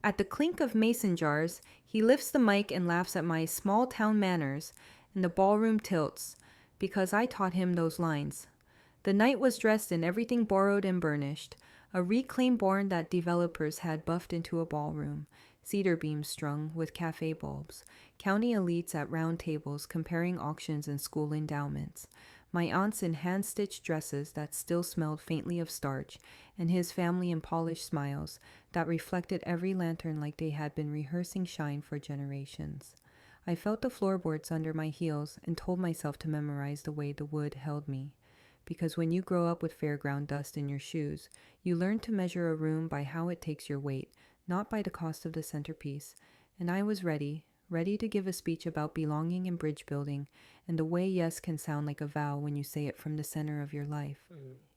At the clink of mason jars, he lifts the mic and laughs at my small town manners, and the ballroom tilts, because I taught him those lines. The night was dressed in everything borrowed and burnished, a reclaimed barn that developers had buffed into a ballroom, cedar beams strung with cafe bulbs, county elites at round tables comparing auctions and school endowments, my aunts in hand-stitched dresses that still smelled faintly of starch, and his family in polished smiles that reflected every lantern like they had been rehearsing shine for generations. I felt the floorboards under my heels and told myself to memorize the way the wood held me. Because when you grow up with fairground dust in your shoes, you learn to measure a room by how it takes your weight, not by the cost of the centerpiece. And I was ready to give a speech about belonging and bridge building, and the way yes can sound like a vow when you say it from the center of your life.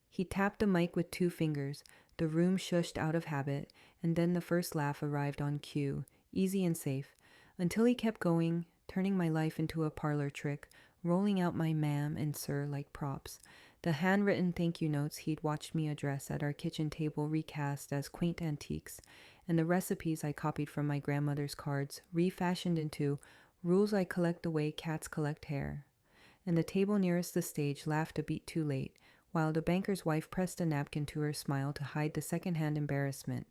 He tapped the mic with 2 fingers. The room shushed out of habit, and then the first laugh arrived on cue, easy and safe, until he kept going, turning my life into a parlor trick, rolling out my ma'am and sir like props. The handwritten thank you notes he'd watched me address at our kitchen table recast as quaint antiques, and the recipes I copied from my grandmother's cards refashioned into rules I collect the way cats collect hair. And the table nearest the stage laughed a beat too late, while the banker's wife pressed a napkin to her smile to hide the second-hand embarrassment,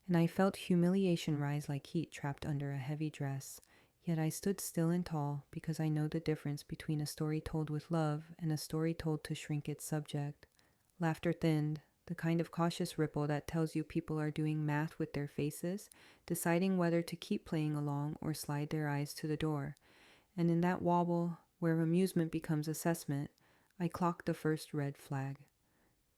and I felt humiliation rise like heat trapped under a heavy dress. Yet I stood still and tall because I know the difference between a story told with love and a story told to shrink its subject. Laughter thinned, the kind of cautious ripple that tells you people are doing math with their faces, deciding whether to keep playing along or slide their eyes to the door. And in that wobble, where amusement becomes assessment, I clocked the first red flag.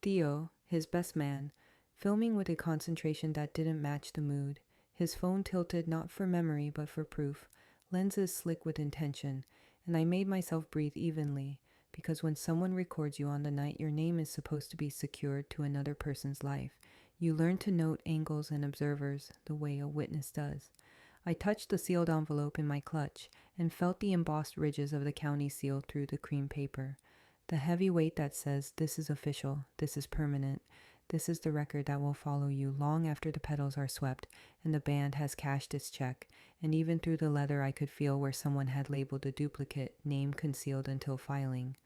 Theo, his best man, filming with a concentration that didn't match the mood, his phone tilted not for memory but for proof, lenses slick with intention, and I made myself breathe evenly, because when someone records you on the night your name is supposed to be secured to another person's life, you learn to note angles and observers the way a witness does. I touched the sealed envelope in my clutch and felt the embossed ridges of the county seal through the cream paper. The heavy weight that says, this is official, this is permanent, this is the record that will follow you long after the petals are swept and the band has cashed its check, and even through the leather I could feel where someone had labeled a duplicate, name concealed until filing.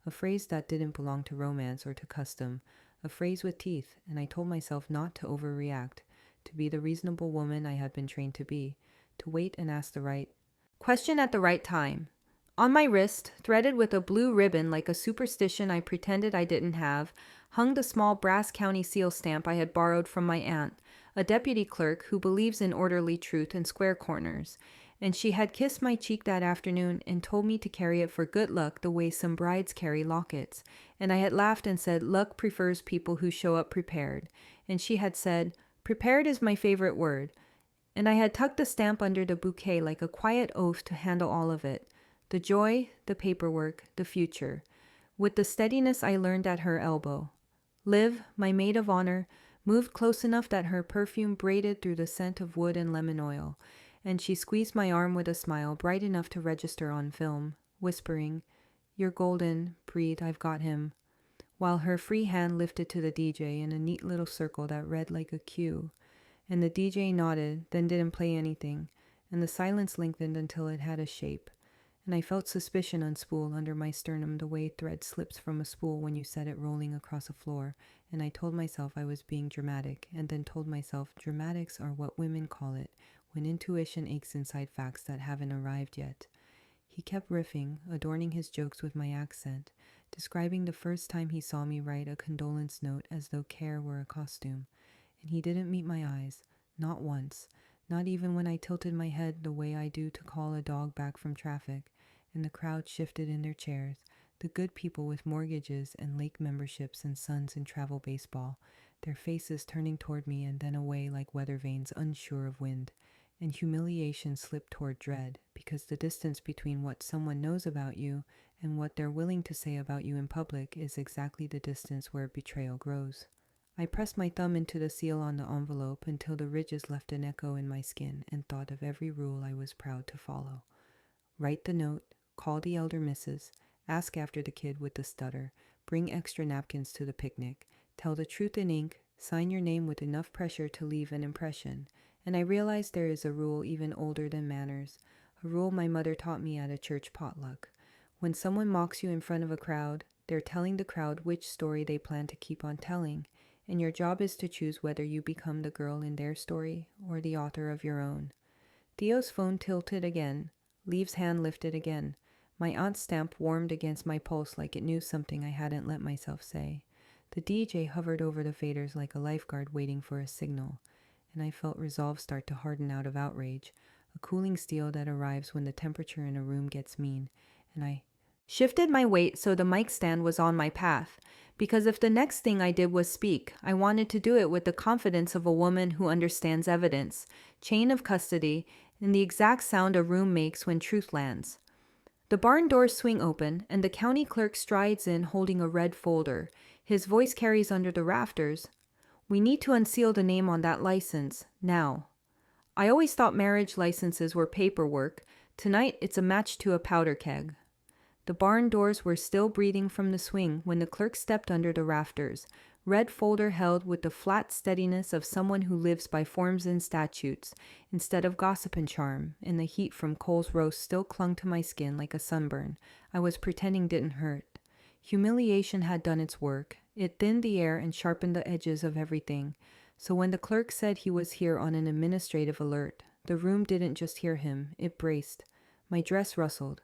A phrase that didn't belong to romance or to custom, a phrase with teeth, and I told myself not to overreact, to be the reasonable woman I had been trained to be, to wait and ask the right question at the right time. On my wrist, threaded with a blue ribbon like a superstition I pretended I didn't have, hung the small brass county seal stamp I had borrowed from my aunt, a deputy clerk who believes in orderly truth and square corners, and she had kissed my cheek that afternoon and told me to carry it for good luck the way some brides carry lockets, and I had laughed and said luck prefers people who show up prepared, and she had said, prepared is my favorite word, and I had tucked the stamp under the bouquet like a quiet oath to handle all of it. The joy, the paperwork, the future, with the steadiness I learned at her elbow. Liv, my maid of honor, moved close enough that her perfume braided through the scent of wood and lemon oil, and she squeezed my arm with a smile bright enough to register on film, whispering, "You're golden, Preet, I've got him," while her free hand lifted to the DJ in a neat little circle that read like a cue, and the DJ nodded, then didn't play anything, and the silence lengthened until it had a shape. And I felt suspicion unspool under my sternum the way thread slips from a spool when you set it rolling across a floor, and I told myself I was being dramatic, and then told myself dramatics are what women call it, when intuition aches inside facts that haven't arrived yet. He kept riffing, adorning his jokes with my accent, describing the first time he saw me write a condolence note as though care were a costume. And he didn't meet my eyes, not once, not even when I tilted my head the way I do to call a dog back from traffic, and the crowd shifted in their chairs, the good people with mortgages and lake memberships and sons in travel baseball, their faces turning toward me and then away like weather vanes unsure of wind, and humiliation slipped toward dread, because the distance between what someone knows about you and what they're willing to say about you in public is exactly the distance where betrayal grows. I pressed my thumb into the seal on the envelope until the ridges left an echo in my skin and thought of every rule I was proud to follow. Write the note, call the elder missus, ask after the kid with the stutter, bring extra napkins to the picnic, tell the truth in ink, sign your name with enough pressure to leave an impression, and I realized there is a rule even older than manners, a rule my mother taught me at a church potluck. When someone mocks you in front of a crowd, they're telling the crowd which story they plan to keep on telling, and your job is to choose whether you become the girl in their story or the author of your own. Theo's phone tilted again. Leave's hand lifted again. My aunt's stamp warmed against my pulse like it knew something I hadn't let myself say. The DJ hovered over the faders like a lifeguard waiting for a signal, and I felt resolve start to harden out of outrage, a cooling steel that arrives when the temperature in a room gets mean, and I shifted my weight so the mic stand was on my path, because if the next thing I did was speak, I wanted to do it with the confidence of a woman who understands evidence, chain of custody, and the exact sound a room makes when truth lands. The barn doors swing open, and the county clerk strides in holding a red folder. His voice carries under the rafters. "We need to unseal the name on that license, now." I always thought marriage licenses were paperwork. Tonight, it's a match to a powder keg. The barn doors were still breathing from the swing when the clerk stepped under the rafters, red folder held with the flat steadiness of someone who lives by forms and statutes, instead of gossip and charm, and the heat from Cole's roast still clung to my skin like a sunburn I was pretending didn't hurt. Humiliation had done its work. It thinned the air and sharpened the edges of everything. So when the clerk said he was here on an administrative alert, the room didn't just hear him, it braced. My dress rustled.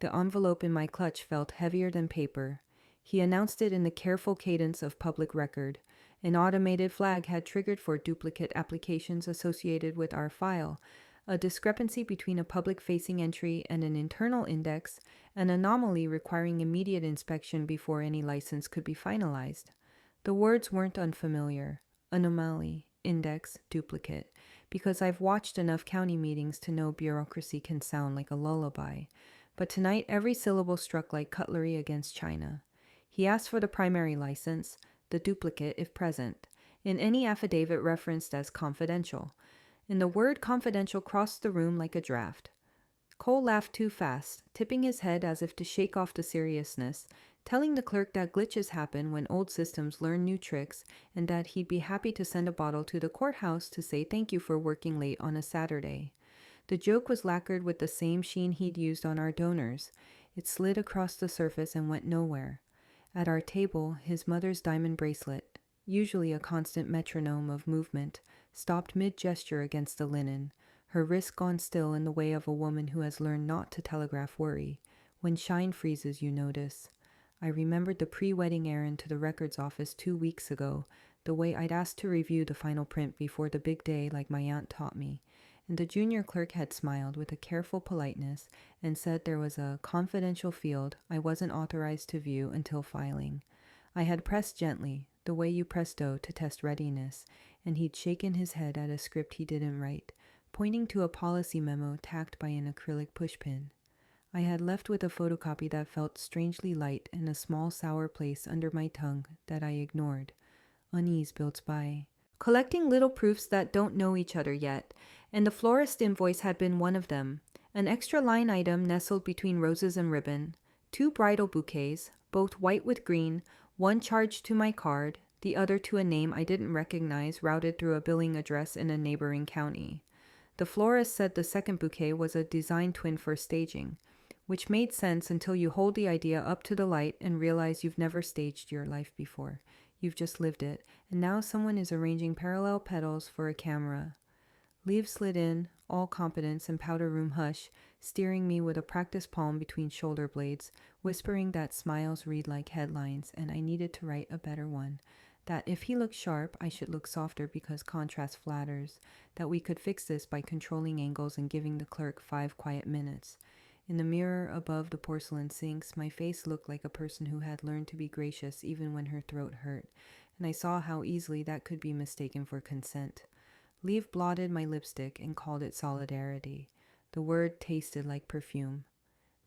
The envelope in my clutch felt heavier than paper. He announced it in the careful cadence of public record. An automated flag had triggered for duplicate applications associated with our file, a discrepancy between a public-facing entry and an internal index, an anomaly requiring immediate inspection before any license could be finalized. The words weren't unfamiliar. Anomaly, index, duplicate, because I've watched enough county meetings to know bureaucracy can sound like a lullaby. But tonight every syllable struck like cutlery against china. He asked for the primary license, the duplicate if present, in any affidavit referenced as confidential, and the word confidential crossed the room like a draft. Cole laughed too fast, tipping his head as if to shake off the seriousness, telling the clerk that glitches happen when old systems learn new tricks and that he'd be happy to send a bottle to the courthouse to say thank you for working late on a Saturday. The joke was lacquered with the same sheen he'd used on our donors. It slid across the surface and went nowhere. At our table, his mother's diamond bracelet, usually a constant metronome of movement, stopped mid-gesture against the linen, her wrist gone still in the way of a woman who has learned not to telegraph worry. When shine freezes, you notice. I remembered the pre-wedding errand to the records office 2 weeks ago, the way I'd asked to review the final print before the big day like my aunt taught me, and the junior clerk had smiled with a careful politeness and said there was a confidential field I wasn't authorized to view until filing. I had pressed gently, the way you press dough to test readiness, and he'd shaken his head at a script he didn't write, pointing to a policy memo tacked by an acrylic pushpin. I had left with a photocopy that felt strangely light and a small sour place under my tongue that I ignored. Unease built by collecting little proofs that don't know each other yet, and the florist invoice had been one of them, an extra line item nestled between roses and ribbon, 2 bridal bouquets, both white with green, one charged to my card, the other to a name I didn't recognize routed through a billing address in a neighboring county. The florist said the second bouquet was a design twin for staging, which made sense until you hold the idea up to the light and realize you've never staged your life before. You've just lived it, and now someone is arranging parallel petals for a camera. Leaves slid in, all competence and powder room hush, steering me with a practiced palm between shoulder blades, whispering that smiles read like headlines and I needed to write a better one, that if he looked sharp, I should look softer because contrast flatters, that we could fix this by controlling angles and giving the clerk 5 quiet minutes. In the mirror above the porcelain sinks, my face looked like a person who had learned to be gracious even when her throat hurt, and I saw how easily that could be mistaken for consent. Leave blotted my lipstick and called it solidarity. The word tasted like perfume.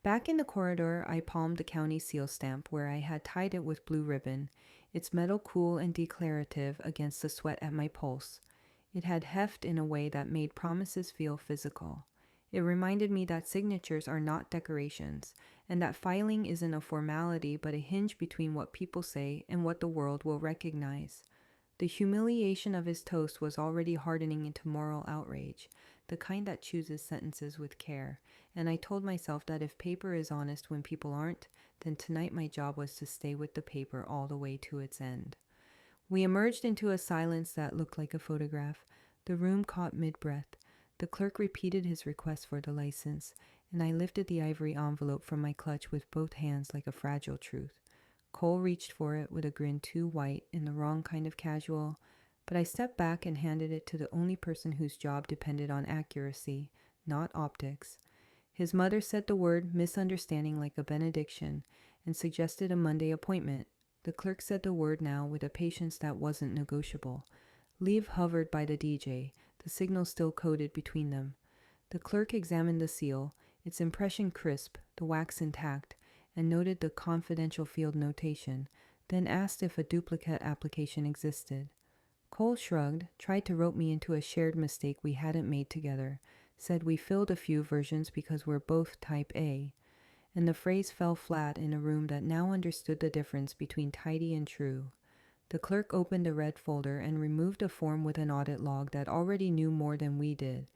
Back in the corridor, I palmed the county seal stamp where I had tied it with blue ribbon, its metal cool and declarative against the sweat at my pulse. It had heft in a way that made promises feel physical. It reminded me that signatures are not decorations, and that filing isn't a formality but a hinge between what people say and what the world will recognize. The humiliation of his toast was already hardening into moral outrage, the kind that chooses sentences with care, and I told myself that if paper is honest when people aren't, then tonight my job was to stay with the paper all the way to its end. We emerged into a silence that looked like a photograph. The room caught mid-breath. The clerk repeated his request for the license, and I lifted the ivory envelope from my clutch with both hands like a fragile truth. Cole reached for it with a grin too white and the wrong kind of casual, but I stepped back and handed it to the only person whose job depended on accuracy, not optics. His mother said the word misunderstanding like a benediction and suggested a Monday appointment. The clerk said the word now with a patience that wasn't negotiable. Leave hovered by the DJ, the signal still coded between them. The clerk examined the seal, its impression crisp, the wax intact, and noted the confidential field notation, then asked if a duplicate application existed. Cole shrugged, tried to rope me into a shared mistake we hadn't made together, said we filled a few versions because we're both type A, and the phrase fell flat in a room that now understood the difference between tidy and true. The clerk opened a red folder and removed a form with an audit log that already knew more than we did.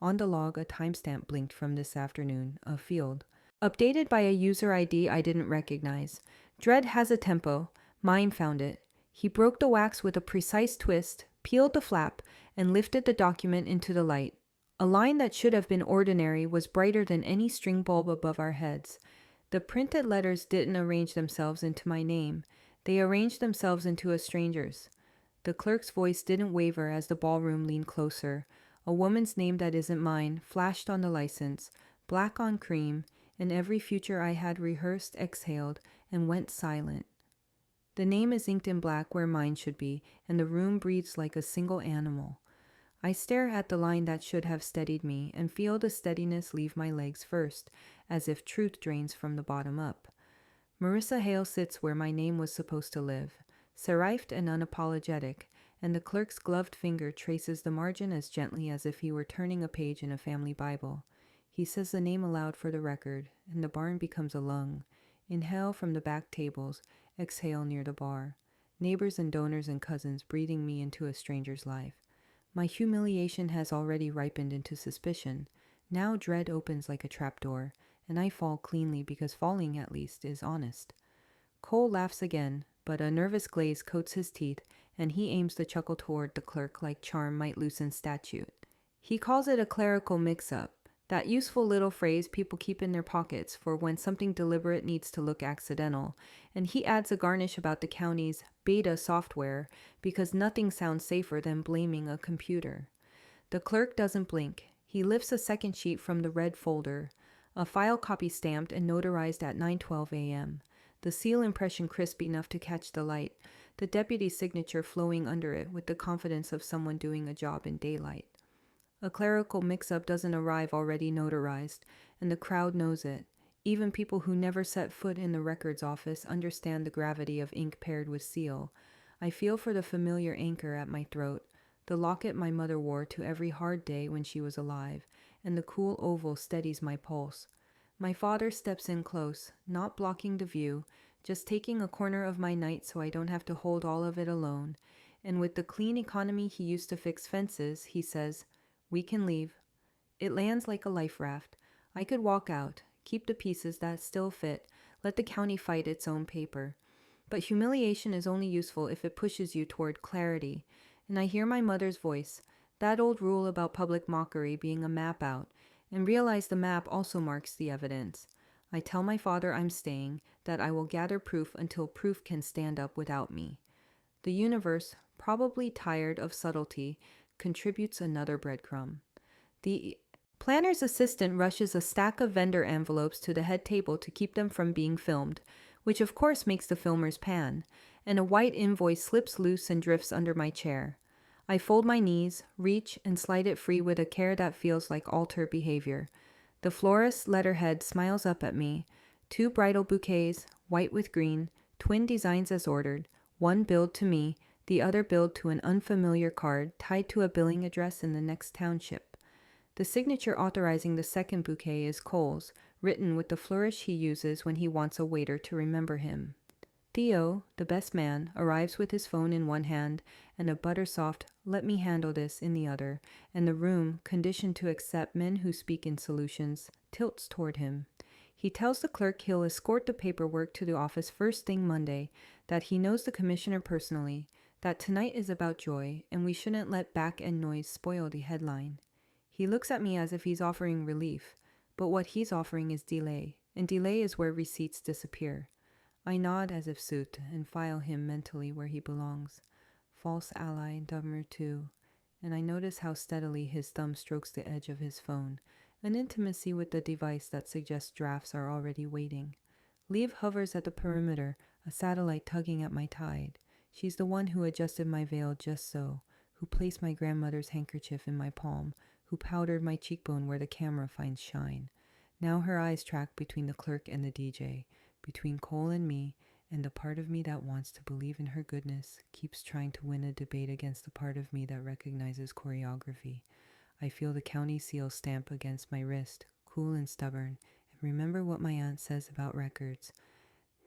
On the log, a timestamp blinked from this afternoon, a field. Updated by a user ID I didn't recognize. Dread has a tempo. Mine found it. He broke the wax with a precise twist, peeled the flap, and lifted the document into the light. A line that should have been ordinary was brighter than any string bulb above our heads. The printed letters didn't arrange themselves into my name. They arranged themselves into a stranger's. The clerk's voice didn't waver as the ballroom leaned closer. A woman's name that isn't mine flashed on the license, black on cream, and every future I had rehearsed exhaled and went silent. The name is inked in black where mine should be, and the room breathes like a single animal. I stare at the line that should have steadied me and feel the steadiness leave my legs first, as if truth drains from the bottom up. Marissa Hale sits where my name was supposed to live, serifed and unapologetic, and the clerk's gloved finger traces the margin as gently as if he were turning a page in a family Bible. He says the name aloud for the record, and the barn becomes a lung. Inhale from the back tables, exhale near the bar. Neighbors and donors and cousins breathing me into a stranger's life. My humiliation has already ripened into suspicion. Now dread opens like a trapdoor, and I fall cleanly because falling, at least, is honest. Cole laughs again, but a nervous glaze coats his teeth, and he aims the chuckle toward the clerk like charm might loosen statute. He calls it a clerical mix-up, that useful little phrase people keep in their pockets for when something deliberate needs to look accidental, and he adds a garnish about the county's beta software because nothing sounds safer than blaming a computer. The clerk doesn't blink. He lifts a second sheet from the red folder, a file copy stamped and notarized at 9:12 a.m., the seal impression crisp enough to catch the light, the deputy's signature flowing under it with the confidence of someone doing a job in daylight. A clerical mix-up doesn't arrive already notarized, and the crowd knows it. Even people who never set foot in the records office understand the gravity of ink paired with seal. I feel for the familiar anchor at my throat, the locket my mother wore to every hard day when she was alive, and the cool oval steadies my pulse. My father steps in close, not blocking the view, just taking a corner of my night so I don't have to hold all of it alone, and with the clean economy he used to fix fences, he says, "We can leave." It lands like a life raft. I could walk out, keep the pieces that still fit, let the county fight its own paper. But humiliation is only useful if it pushes you toward clarity, and I hear my mother's voice, that old rule about public mockery being a map out, and realize the map also marks the evidence. I tell my father I'm staying, that I will gather proof until proof can stand up without me. The universe, probably tired of subtlety, contributes another breadcrumb. The planner's assistant rushes a stack of vendor envelopes to the head table to keep them from being filmed, which of course makes the filmers pan, and a white invoice slips loose and drifts under my chair. I fold my knees, reach, and slide it free with a care that feels like altar behavior. The florist's letterhead smiles up at me. 2 bridal bouquets, white with green, twin designs as ordered, one billed to me, the other billed to an unfamiliar card tied to a billing address in the next township. The signature authorizing the second bouquet is Cole's, written with the flourish he uses when he wants a waiter to remember him. Theo, the best man, arrives with his phone in one hand and a butter-soft "let me handle this" in the other, and the room, conditioned to accept men who speak in solutions, tilts toward him. He tells the clerk he'll escort the paperwork to the office first thing Monday, that he knows the commissioner personally, that tonight is about joy, and we shouldn't let back-end noise spoil the headline. He looks at me as if he's offering relief, but what he's offering is delay, and delay is where receipts disappear. I nod as if soothed and file him mentally where he belongs. False ally, dumber too. And I notice how steadily his thumb strokes the edge of his phone, an intimacy with the device that suggests drafts are already waiting. Liv hovers at the perimeter, a satellite tugging at my tide. She's the one who adjusted my veil just so, who placed my grandmother's handkerchief in my palm, who powdered my cheekbone where the camera finds shine. Now her eyes track between the clerk and the DJ, between Cole and me, and the part of me that wants to believe in her goodness keeps trying to win a debate against the part of me that recognizes choreography. I feel the county seal stamp against my wrist, cool and stubborn, and remember what my aunt says about records.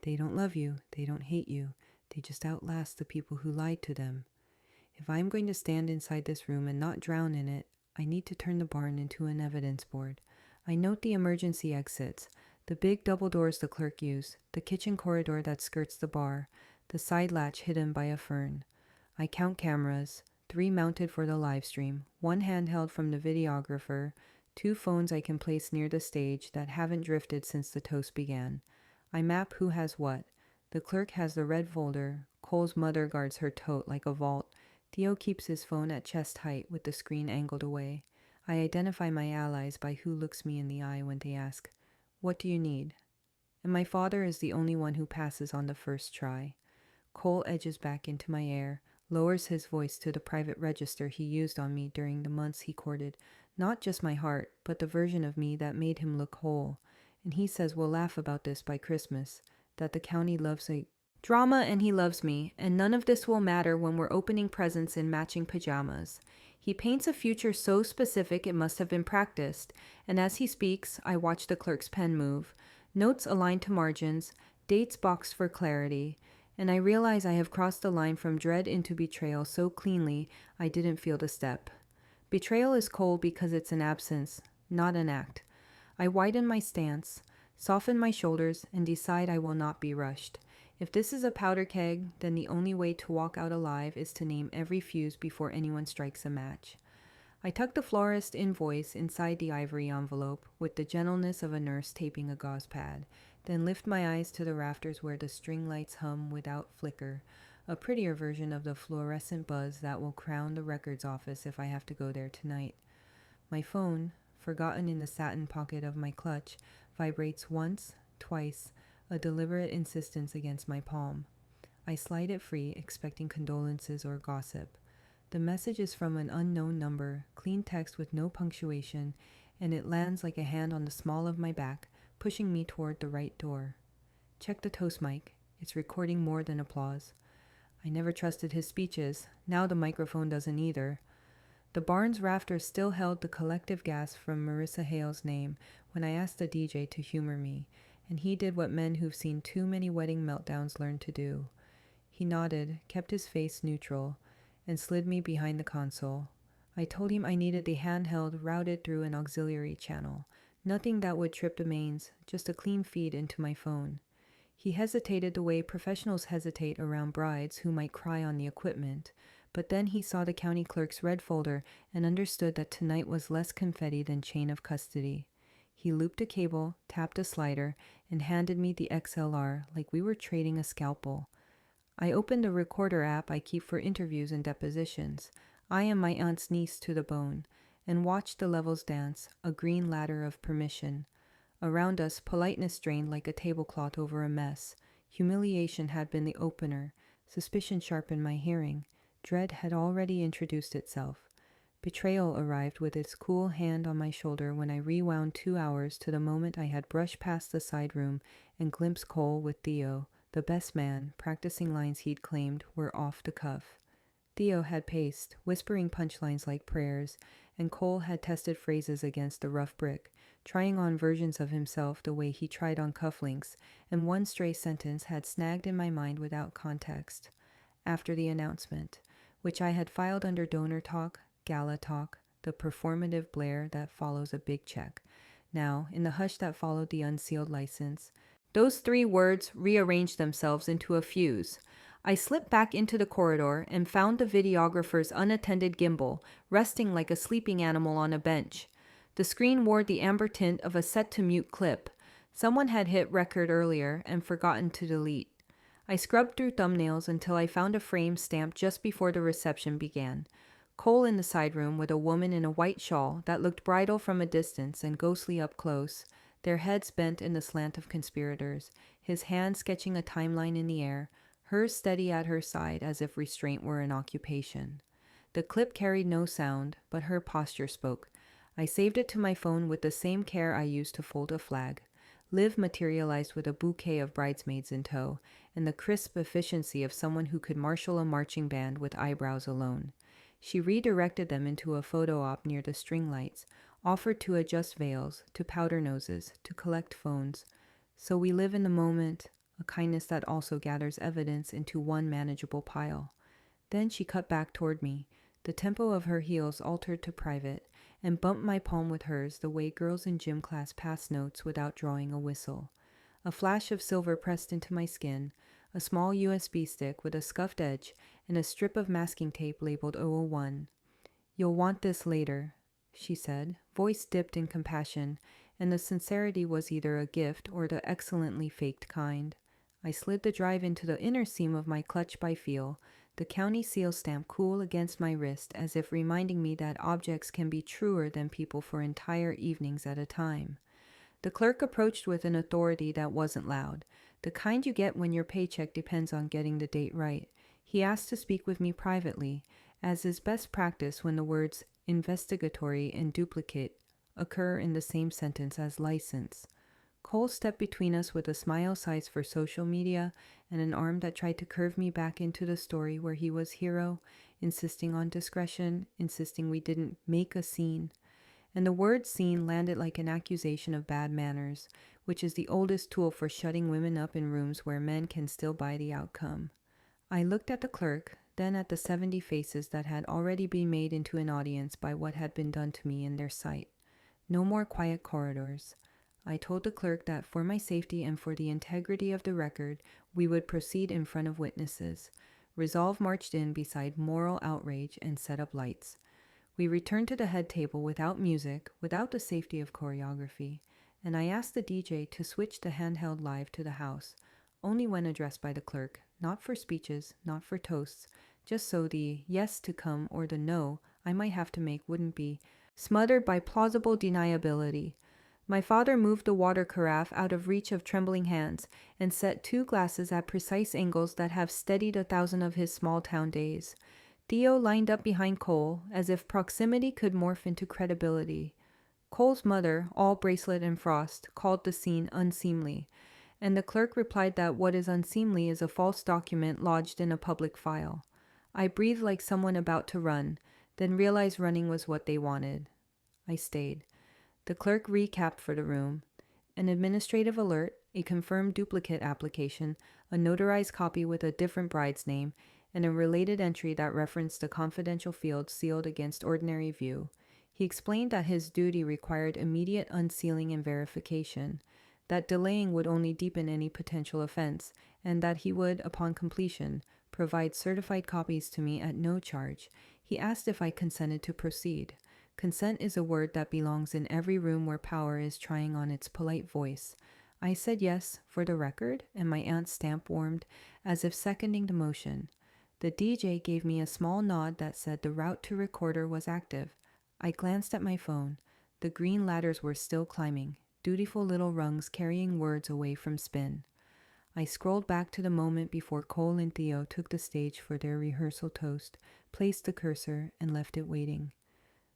They don't love you, they don't hate you, they just outlast the people who lied to them. If I'm going to stand inside this room and not drown in it, I need to turn the barn into an evidence board. I note the emergency exits, the big double doors the clerk used, the kitchen corridor that skirts the bar, the side latch hidden by a fern. I count cameras, 3 mounted for the live stream, 1 handheld from the videographer, 2 phones I can place near the stage that haven't drifted since the toast began. I map who has what. The clerk has the red folder, Cole's mother guards her tote like a vault, Theo keeps his phone at chest height with the screen angled away. I identify my allies by who looks me in the eye when they ask, "What do you need?" And my father is the only one who passes on the first try. Cole edges back into my air, lowers his voice to the private register he used on me during the months he courted, not just my heart, but the version of me that made him look whole. And he says we'll laugh about this by Christmas, that the county loves a drama and he loves me, and none of this will matter when we're opening presents in matching pajamas. He paints a future so specific it must have been practiced, and as he speaks, I watch the clerk's pen move, notes aligned to margins, dates boxed for clarity, and I realize I have crossed the line from dread into betrayal so cleanly I didn't feel the step. Betrayal is cold because it's an absence, not an act. I widen my stance, soften my shoulders, and decide I will not be rushed. If this is a powder keg, then the only way to walk out alive is to name every fuse before anyone strikes a match. I tuck the florist invoice inside the ivory envelope with the gentleness of a nurse taping a gauze pad, then lift my eyes to the rafters where the string lights hum without flicker, a prettier version of the fluorescent buzz that will crown the records office if I have to go there tonight. My phone, forgotten in the satin pocket of my clutch, vibrates once, twice, a deliberate insistence against my palm. I slide it free, expecting condolences or gossip. The message is from an unknown number, clean text with no punctuation, and it lands like a hand on the small of my back, pushing me toward the right door. Check the toast mic. It's recording more than applause. I never trusted his speeches. Now the microphone doesn't either. The barn's rafters still held the collective gasp from Marissa Hale's name when I asked the DJ to humor me, and he did what men who've seen too many wedding meltdowns learn to do. He nodded, kept his face neutral, and slid me behind the console. I told him I needed the handheld routed through an auxiliary channel, nothing that would trip the mains, just a clean feed into my phone. He hesitated the way professionals hesitate around brides who might cry on the equipment, but then he saw the county clerk's red folder and understood that tonight was less confetti than chain of custody. He looped a cable, tapped a slider, and handed me the XLR like we were trading a scalpel. I opened the recorder app I keep for interviews and depositions. I am my aunt's niece to the bone, and watched the levels dance, a green ladder of permission. Around us, politeness drained like a tablecloth over a mess. Humiliation had been the opener. Suspicion sharpened my hearing. Dread had already introduced itself. Betrayal arrived with its cool hand on my shoulder when I rewound 2 hours to the moment I had brushed past the side room and glimpsed Cole with Theo, the best man, practicing lines he'd claimed were off the cuff. Theo had paced, whispering punchlines like prayers, and Cole had tested phrases against the rough brick, trying on versions of himself the way he tried on cufflinks, and one stray sentence had snagged in my mind without context. After the announcement, which I had filed under donor talk, gala talk, the performative blare that follows a big check. Now, in the hush that followed the unsealed license, those 3 words rearranged themselves into a fuse. I slipped back into the corridor and found the videographer's unattended gimbal, resting like a sleeping animal on a bench. The screen wore the amber tint of a set-to-mute clip. Someone had hit record earlier and forgotten to delete. I scrubbed through thumbnails until I found a frame stamped just before the reception began. Cole in the side room with a woman in a white shawl that looked bridal from a distance and ghostly up close, their heads bent in the slant of conspirators, his hand sketching a timeline in the air, hers steady at her side as if restraint were an occupation. The clip carried no sound, but her posture spoke. I saved it to my phone with the same care I used to fold a flag. Liv materialized with a bouquet of bridesmaids in tow, and the crisp efficiency of someone who could marshal a marching band with eyebrows alone. She redirected them into a photo op near the string lights, offered to adjust veils, to powder noses, to collect phones. So we live in the moment, a kindness that also gathers evidence into one manageable pile. Then she cut back toward me. The tempo of her heels altered to private, and bumped my palm with hers the way girls in gym class pass notes without drawing a whistle. A flash of silver pressed into my skin, a small USB stick with a scuffed edge, and a strip of masking tape labeled 001. "You'll want this later," she said, voice dipped in compassion, and the sincerity was either a gift or the excellently faked kind. I slid the drive into the inner seam of my clutch by feel, the county seal stamp cool against my wrist as if reminding me that objects can be truer than people for entire evenings at a time. The clerk approached with an authority that wasn't loud, the kind you get when your paycheck depends on getting the date right. He asked to speak with me privately, as is best practice when the words investigatory and duplicate occur in the same sentence as license. Cole stepped between us with a smile sized for social media and an arm that tried to curve me back into the story where he was hero, insisting on discretion, insisting we didn't make a scene. And the word scene landed like an accusation of bad manners, which is the oldest tool for shutting women up in rooms where men can still buy the outcome. I looked at the clerk, then at the 70 faces that had already been made into an audience by what had been done to me in their sight. No more quiet corridors. I told the clerk that for my safety and for the integrity of the record, we would proceed in front of witnesses. Resolve marched in beside moral outrage and set up lights. We returned to the head table without music, without the safety of choreography, and I asked the DJ to switch the handheld live to the house, only when addressed by the clerk, not for speeches, not for toasts, just so the yes to come or the no I might have to make wouldn't be smothered by plausible deniability. My father moved the water carafe out of reach of trembling hands and set 2 glasses at precise angles that have steadied 1,000 of his small-town days. Theo lined up behind Cole, as if proximity could morph into credibility. Cole's mother, all bracelet and frost, called the scene unseemly, and the clerk replied that what is unseemly is a false document lodged in a public file. I breathed like someone about to run, then realized running was what they wanted. I stayed. The clerk recapped for the room. An administrative alert, a confirmed duplicate application, a notarized copy with a different bride's name, and a related entry that referenced a confidential field sealed against ordinary view. He explained that his duty required immediate unsealing and verification, that delaying would only deepen any potential offense, and that he would, upon completion, provide certified copies to me at no charge. He asked if I consented to proceed. Consent is a word that belongs in every room where power is trying on its polite voice. I said yes, for the record, and my aunt's stamp warmed, as if seconding the motion. The DJ gave me a small nod that said the route to recorder was active. I glanced at my phone. The green ladders were still climbing, dutiful little rungs carrying words away from spin. I scrolled back to the moment before Cole and Theo took the stage for their rehearsal toast, placed the cursor, and left it waiting.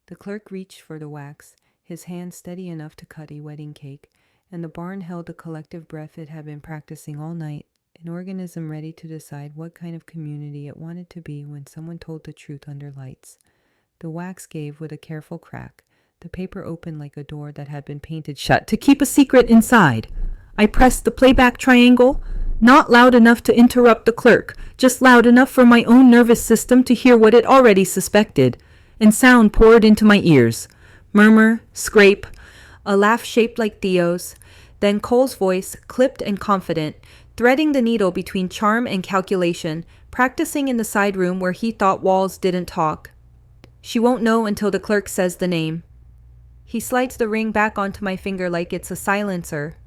The clerk reached for the wax, his hand steady enough to cut a wedding cake, and the barn held the collective breath it had been practicing all night, an organism ready to decide what kind of community it wanted to be when someone told the truth under lights. The wax gave with a careful crack. The paper opened like a door that had been painted shut to keep a secret inside. I pressed the playback triangle, not loud enough to interrupt the clerk, just loud enough for my own nervous system to hear what it already suspected, and sound poured into my ears. Murmur, scrape, a laugh shaped like Theo's, then Cole's voice, clipped and confident, threading the needle between charm and calculation, practicing in the side room where he thought walls didn't talk. She won't know until the clerk says the name. He slides the ring back onto my finger like it's a silencer.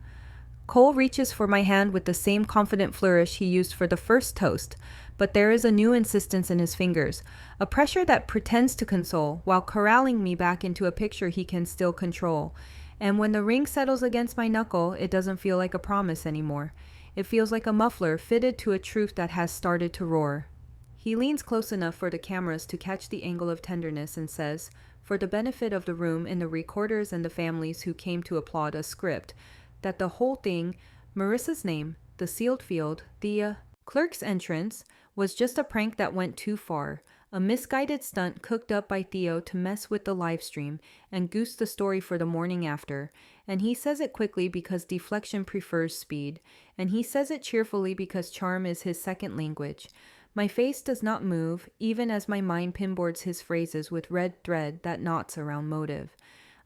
Cole reaches for my hand with the same confident flourish he used for the first toast, but there is a new insistence in his fingers, a pressure that pretends to console while corralling me back into a picture he can still control. And when the ring settles against my knuckle, it doesn't feel like a promise anymore. It feels like a muffler fitted to a truth that has started to roar. He leans close enough for the cameras to catch the angle of tenderness and says, for the benefit of the room and the recorders and the families who came to applaud a script, that the whole thing, Marissa's name, the sealed field, the clerk's entrance, was just a prank that went too far, a misguided stunt cooked up by Theo to mess with the live stream and goose the story for the morning after. And he says it quickly because deflection prefers speed, and he says it cheerfully because charm is his second language. My face does not move, even as my mind pinboards his phrases with red thread that knots around motive.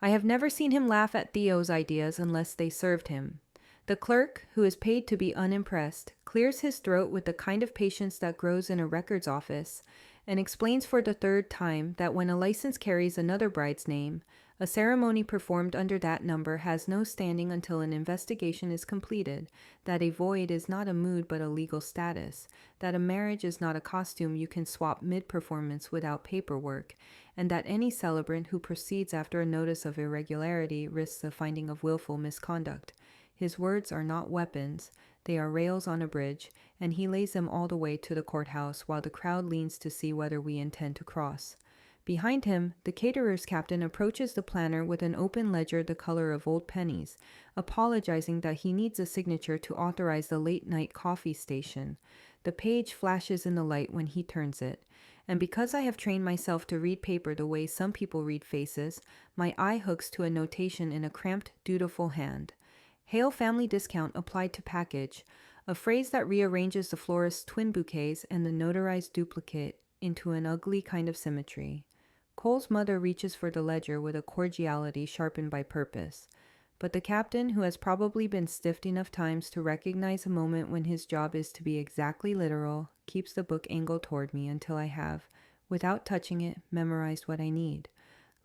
I have never seen him laugh at Theo's ideas unless they served him. The clerk, who is paid to be unimpressed, clears his throat with the kind of patience that grows in a records office, and explains for the third time that when a license carries another bride's name, a ceremony performed under that number has no standing until an investigation is completed, that a void is not a mood but a legal status, that a marriage is not a costume you can swap mid-performance without paperwork, and that any celebrant who proceeds after a notice of irregularity risks the finding of willful misconduct. His words are not weapons, they are rails on a bridge, and he lays them all the way to the courthouse while the crowd leans to see whether we intend to cross. Behind him, the caterer's captain approaches the planner with an open ledger the color of old pennies, apologizing that he needs a signature to authorize the late-night coffee station. The page flashes in the light when he turns it, and because I have trained myself to read paper the way some people read faces, my eye hooks to a notation in a cramped, dutiful hand. Hail family discount applied to package, a phrase that rearranges the florist's twin bouquets and the notarized duplicate into an ugly kind of symmetry. Cole's mother reaches for the ledger with a cordiality sharpened by purpose, but the captain, who has probably been stiffed enough times to recognize a moment when his job is to be exactly literal, keeps the book angled toward me until I have, without touching it, memorized what I need.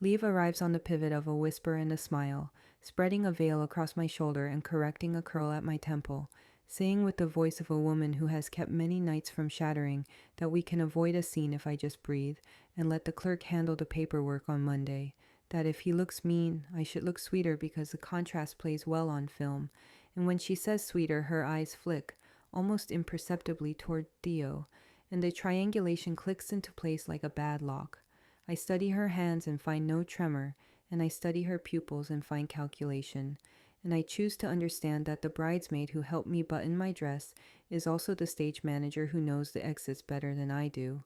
Leave arrives on the pivot of a whisper and a smile, spreading a veil across my shoulder and correcting a curl at my temple, saying with the voice of a woman who has kept many nights from shattering that we can avoid a scene if I just breathe and let the clerk handle the paperwork on Monday, that if he looks mean, I should look sweeter because the contrast plays well on film, and when she says sweeter, her eyes flick, almost imperceptibly toward Theo, and the triangulation clicks into place like a bad lock. I study her hands and find no tremor, and I study her pupils and find calculation, and I choose to understand that the bridesmaid who helped me button my dress is also the stage manager who knows the exits better than I do.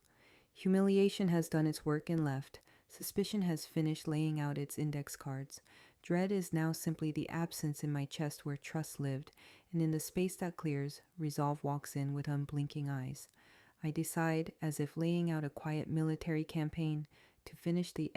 Humiliation has done its work and left. Suspicion has finished laying out its index cards. Dread is now simply the absence in my chest where trust lived, and in the space that clears, resolve walks in with unblinking eyes. I decide, as if laying out a quiet military campaign, to finish the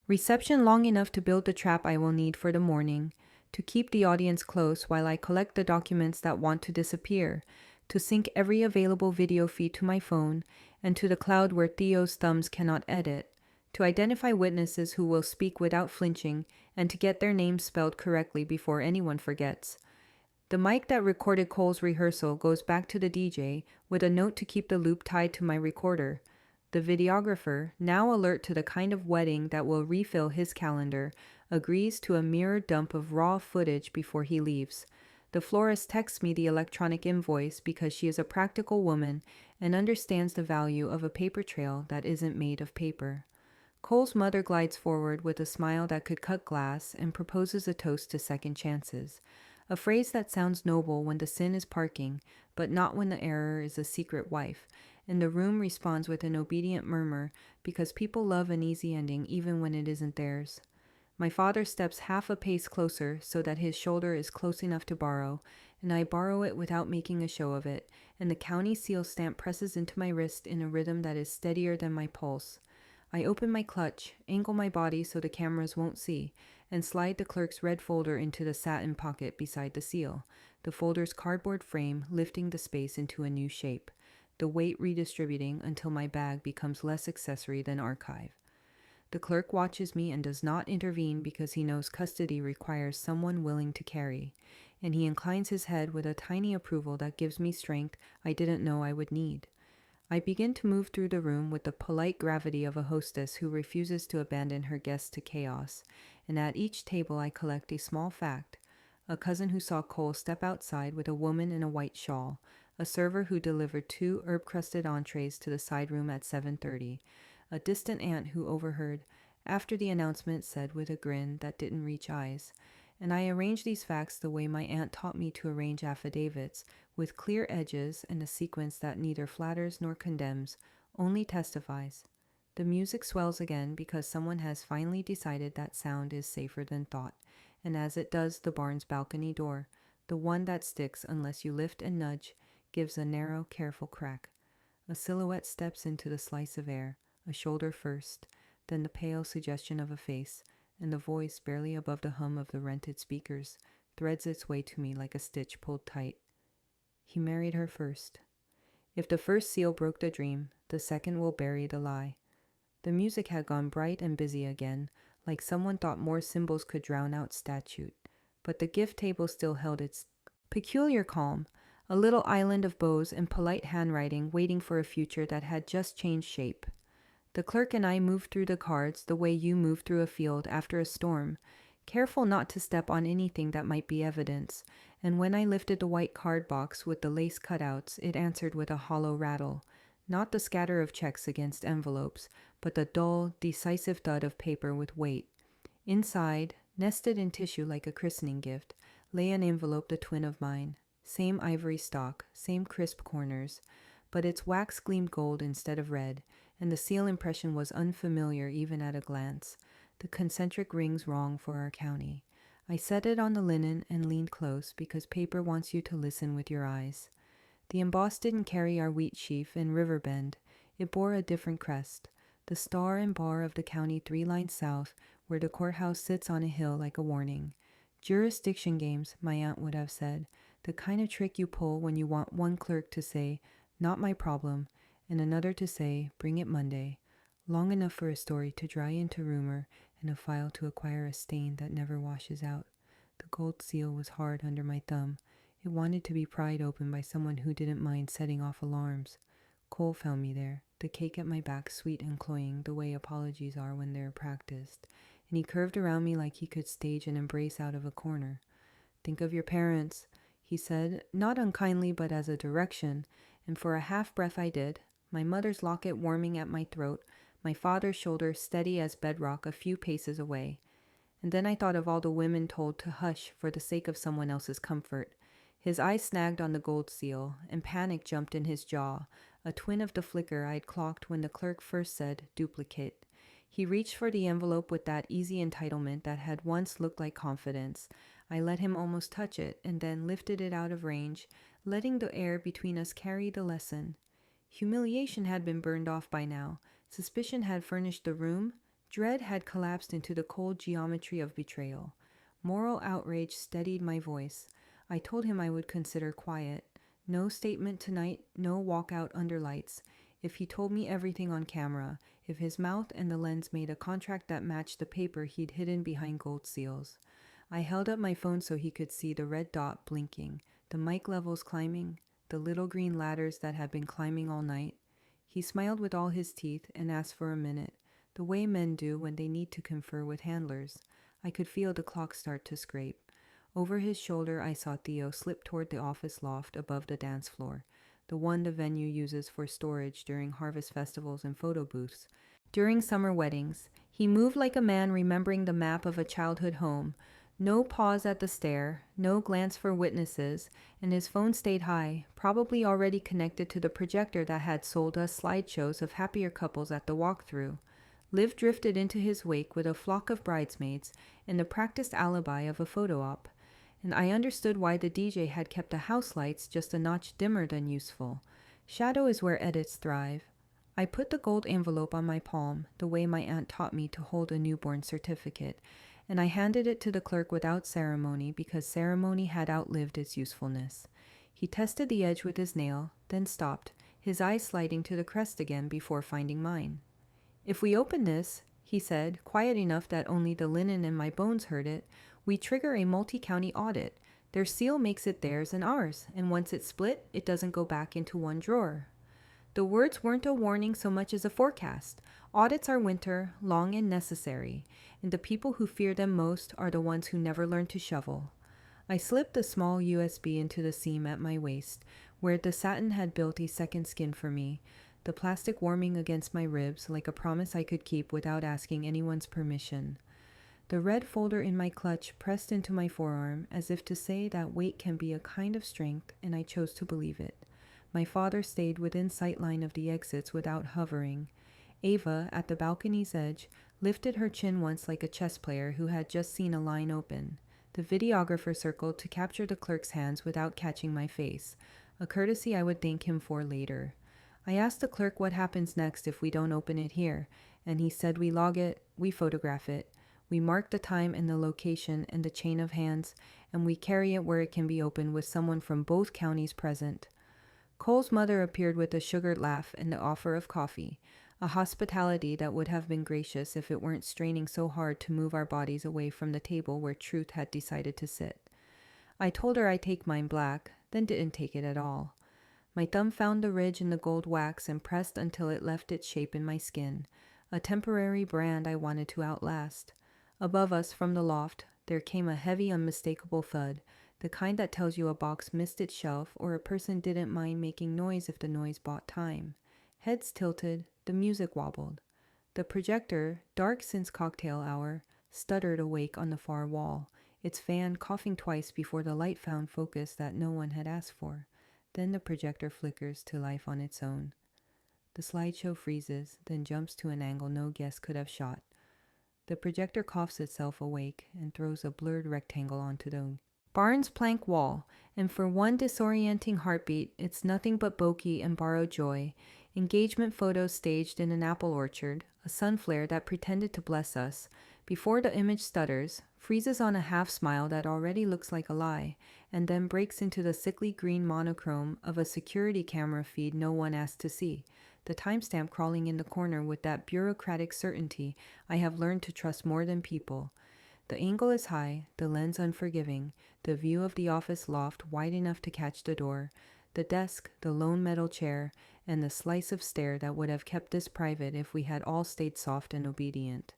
reception long enough to build the trap I will need for the morning, to keep the audience close while I collect the documents that want to disappear, to sync every available video feed to my phone and to the cloud where Theo's thumbs cannot edit, to identify witnesses who will speak without flinching and to get their names spelled correctly before anyone forgets. The mic that recorded Cole's rehearsal goes back to the DJ with a note to keep the loop tied to my recorder. The videographer, now alert to the kind of wedding that will refill his calendar, agrees to a mirror dump of raw footage before he leaves. The florist texts me the electronic invoice because she is a practical woman and understands the value of a paper trail that isn't made of paper. Cole's mother glides forward with a smile that could cut glass and proposes a toast to second chances, a phrase that sounds noble when the sin is parking, but not when the error is a secret wife, and the room responds with an obedient murmur because people love an easy ending even when it isn't theirs. My father steps half a pace closer so that his shoulder is close enough to borrow, and I borrow it without making a show of it, and the county seal stamp presses into my wrist in a rhythm that is steadier than my pulse. I open my clutch, angle my body so the cameras won't see, and slide the clerk's red folder into the satin pocket beside the seal, the folder's cardboard frame lifting the space into a new shape, the weight redistributing until my bag becomes less accessory than archive. The clerk watches me and does not intervene because he knows custody requires someone willing to carry, and he inclines his head with a tiny approval that gives me strength I didn't know I would need. I begin to move through the room with the polite gravity of a hostess who refuses to abandon her guests to chaos, and at each table I collect a small fact: a cousin who saw Cole step outside with a woman in a white shawl, a server who delivered 2 herb-crusted entrees to the side room at 7:30, a distant aunt who overheard, after the announcement said with a grin that didn't reach eyes, and I arrange these facts the way my aunt taught me to arrange affidavits, with clear edges and a sequence that neither flatters nor condemns, only testifies. The music swells again because someone has finally decided that sound is safer than thought, and as it does, the barn's balcony door, the one that sticks unless you lift and nudge, gives a narrow, careful crack. A silhouette steps into the slice of air, a shoulder first, then the pale suggestion of a face, and the voice, barely above the hum of the rented speakers, threads its way to me like a stitch pulled tight. He married her first. If the first seal broke the dream, the second will bury the lie. The music had gone bright and busy again, like someone thought more symbols could drown out statute, but the gift table still held its peculiar calm, a little island of bows and polite handwriting waiting for a future that had just changed shape. The clerk and I moved through the cards the way you move through a field after a storm, careful not to step on anything that might be evidence, and when I lifted the white card box with the lace cutouts, it answered with a hollow rattle, not the scatter of checks against envelopes, but the dull, decisive thud of paper with weight. Inside, nested in tissue like a christening gift, lay an envelope the twin of mine, same ivory stock, same crisp corners, but its wax gleamed gold instead of red, and the seal impression was unfamiliar even at a glance, the concentric rings wrong for our county. I set it on the linen and leaned close because paper wants you to listen with your eyes. The emboss didn't carry our wheat sheaf in Riverbend. It bore a different crest, the star and bar of the county 3 lines south, where the courthouse sits on a hill like a warning. Jurisdiction games, my aunt would have said, the kind of trick you pull when you want one clerk to say, "Not my problem," and another to say, "Bring it Monday," long enough for a story to dry into rumor and a file to acquire a stain that never washes out. The gold seal was hard under my thumb. It wanted to be pried open by someone who didn't mind setting off alarms. Cole found me there, the cake at my back sweet and cloying the way apologies are when they're practiced, and he curved around me like he could stage an embrace out of a corner. "Think of your parents," he said, not unkindly but as a direction, and for a half breath I did, my mother's locket warming at my throat, my father's shoulder steady as bedrock a few paces away. And then I thought of all the women told to hush for the sake of someone else's comfort. His eye snagged on the gold seal, and panic jumped in his jaw, a twin of the flicker I'd clocked when the clerk first said duplicate. He reached for the envelope with that easy entitlement that had once looked like confidence. I let him almost touch it, and then lifted it out of range, letting the air between us carry the lesson. Humiliation had been burned off by now. Suspicion had furnished the room. Dread had collapsed into the cold geometry of betrayal. Moral outrage steadied my voice. I told him I would consider quiet. No statement tonight, no walkout under lights. If he told me everything on camera, if his mouth and the lens made a contract that matched the paper he'd hidden behind gold seals. I held up my phone so he could see the red dot blinking, the mic levels climbing, the little green ladders that had been climbing all night. He smiled with all his teeth and asked for a minute, the way men do when they need to confer with handlers. I could feel the clock start to scrape. Over his shoulder, I saw Theo slip toward the office loft above the dance floor, the one the venue uses for storage during harvest festivals and photo booths. During summer weddings, he moved like a man remembering the map of a childhood home, No pause at the stair, no glance for witnesses, and his phone stayed high, probably already connected to the projector that had sold us slideshows of happier couples at the walkthrough. Liv drifted into his wake with a flock of bridesmaids and the practiced alibi of a photo op, and I understood why the DJ had kept the house lights just a notch dimmer than useful. Shadow is where edits thrive. I put the gold envelope on my palm, the way my aunt taught me to hold a newborn certificate, and I handed it to the clerk without ceremony because ceremony had outlived its usefulness. He tested the edge with his nail, then stopped, his eyes sliding to the crest again before finding mine. "If we open this," he said, quiet enough that only the linen and my bones heard it, "we trigger a multi-county audit. Their seal makes it theirs and ours, and once it's split, it doesn't go back into one drawer." The words weren't a warning so much as a forecast. Audits are winter, long and necessary, and the people who fear them most are the ones who never learn to shovel. I slipped the small USB into the seam at my waist, where the satin had built a second skin for me, the plastic warming against my ribs like a promise I could keep without asking anyone's permission. The red folder in my clutch pressed into my forearm as if to say that weight can be a kind of strength, and I chose to believe it. My father stayed within sightline of the exits without hovering. Ava, at the balcony's edge, lifted her chin once like a chess player who had just seen a line open. The videographer circled to capture the clerk's hands without catching my face, a courtesy I would thank him for later. I asked the clerk what happens next if we don't open it here, and he said we log it, we photograph it, we mark the time and the location and the chain of hands, and we carry it where it can be opened with someone from both counties present. Cole's mother appeared with a sugared laugh and the offer of coffee, a hospitality that would have been gracious if it weren't straining so hard to move our bodies away from the table where Truth had decided to sit. I told her I'd take mine black, then didn't take it at all. My thumb found the ridge in the gold wax and pressed until it left its shape in my skin, a temporary brand I wanted to outlast. Above us, from the loft, there came a heavy, unmistakable thud, the kind that tells you a box missed its shelf or a person didn't mind making noise if the noise bought time. Heads tilted, the music wobbled. The projector, dark since cocktail hour, stuttered awake on the far wall, its fan coughing twice before the light found focus that no one had asked for. Then the projector flickers to life on its own. The slideshow freezes, then jumps to an angle no guest could have shot. The projector coughs itself awake and throws a blurred rectangle onto the Barnes plank wall, and for one disorienting heartbeat, it's nothing but bokeh and borrowed joy. Engagement photos staged in an apple orchard, a sun flare that pretended to bless us. Before the image stutters, freezes on a half smile that already looks like a lie, and then breaks into the sickly green monochrome of a security camera feed no one asked to see, the timestamp crawling in the corner with that bureaucratic certainty I have learned to trust more than people. The angle is high, the lens unforgiving, the view of the office loft wide enough to catch the door, the desk, the lone metal chair, and the slice of stair that would have kept this private if we had all stayed soft and obedient.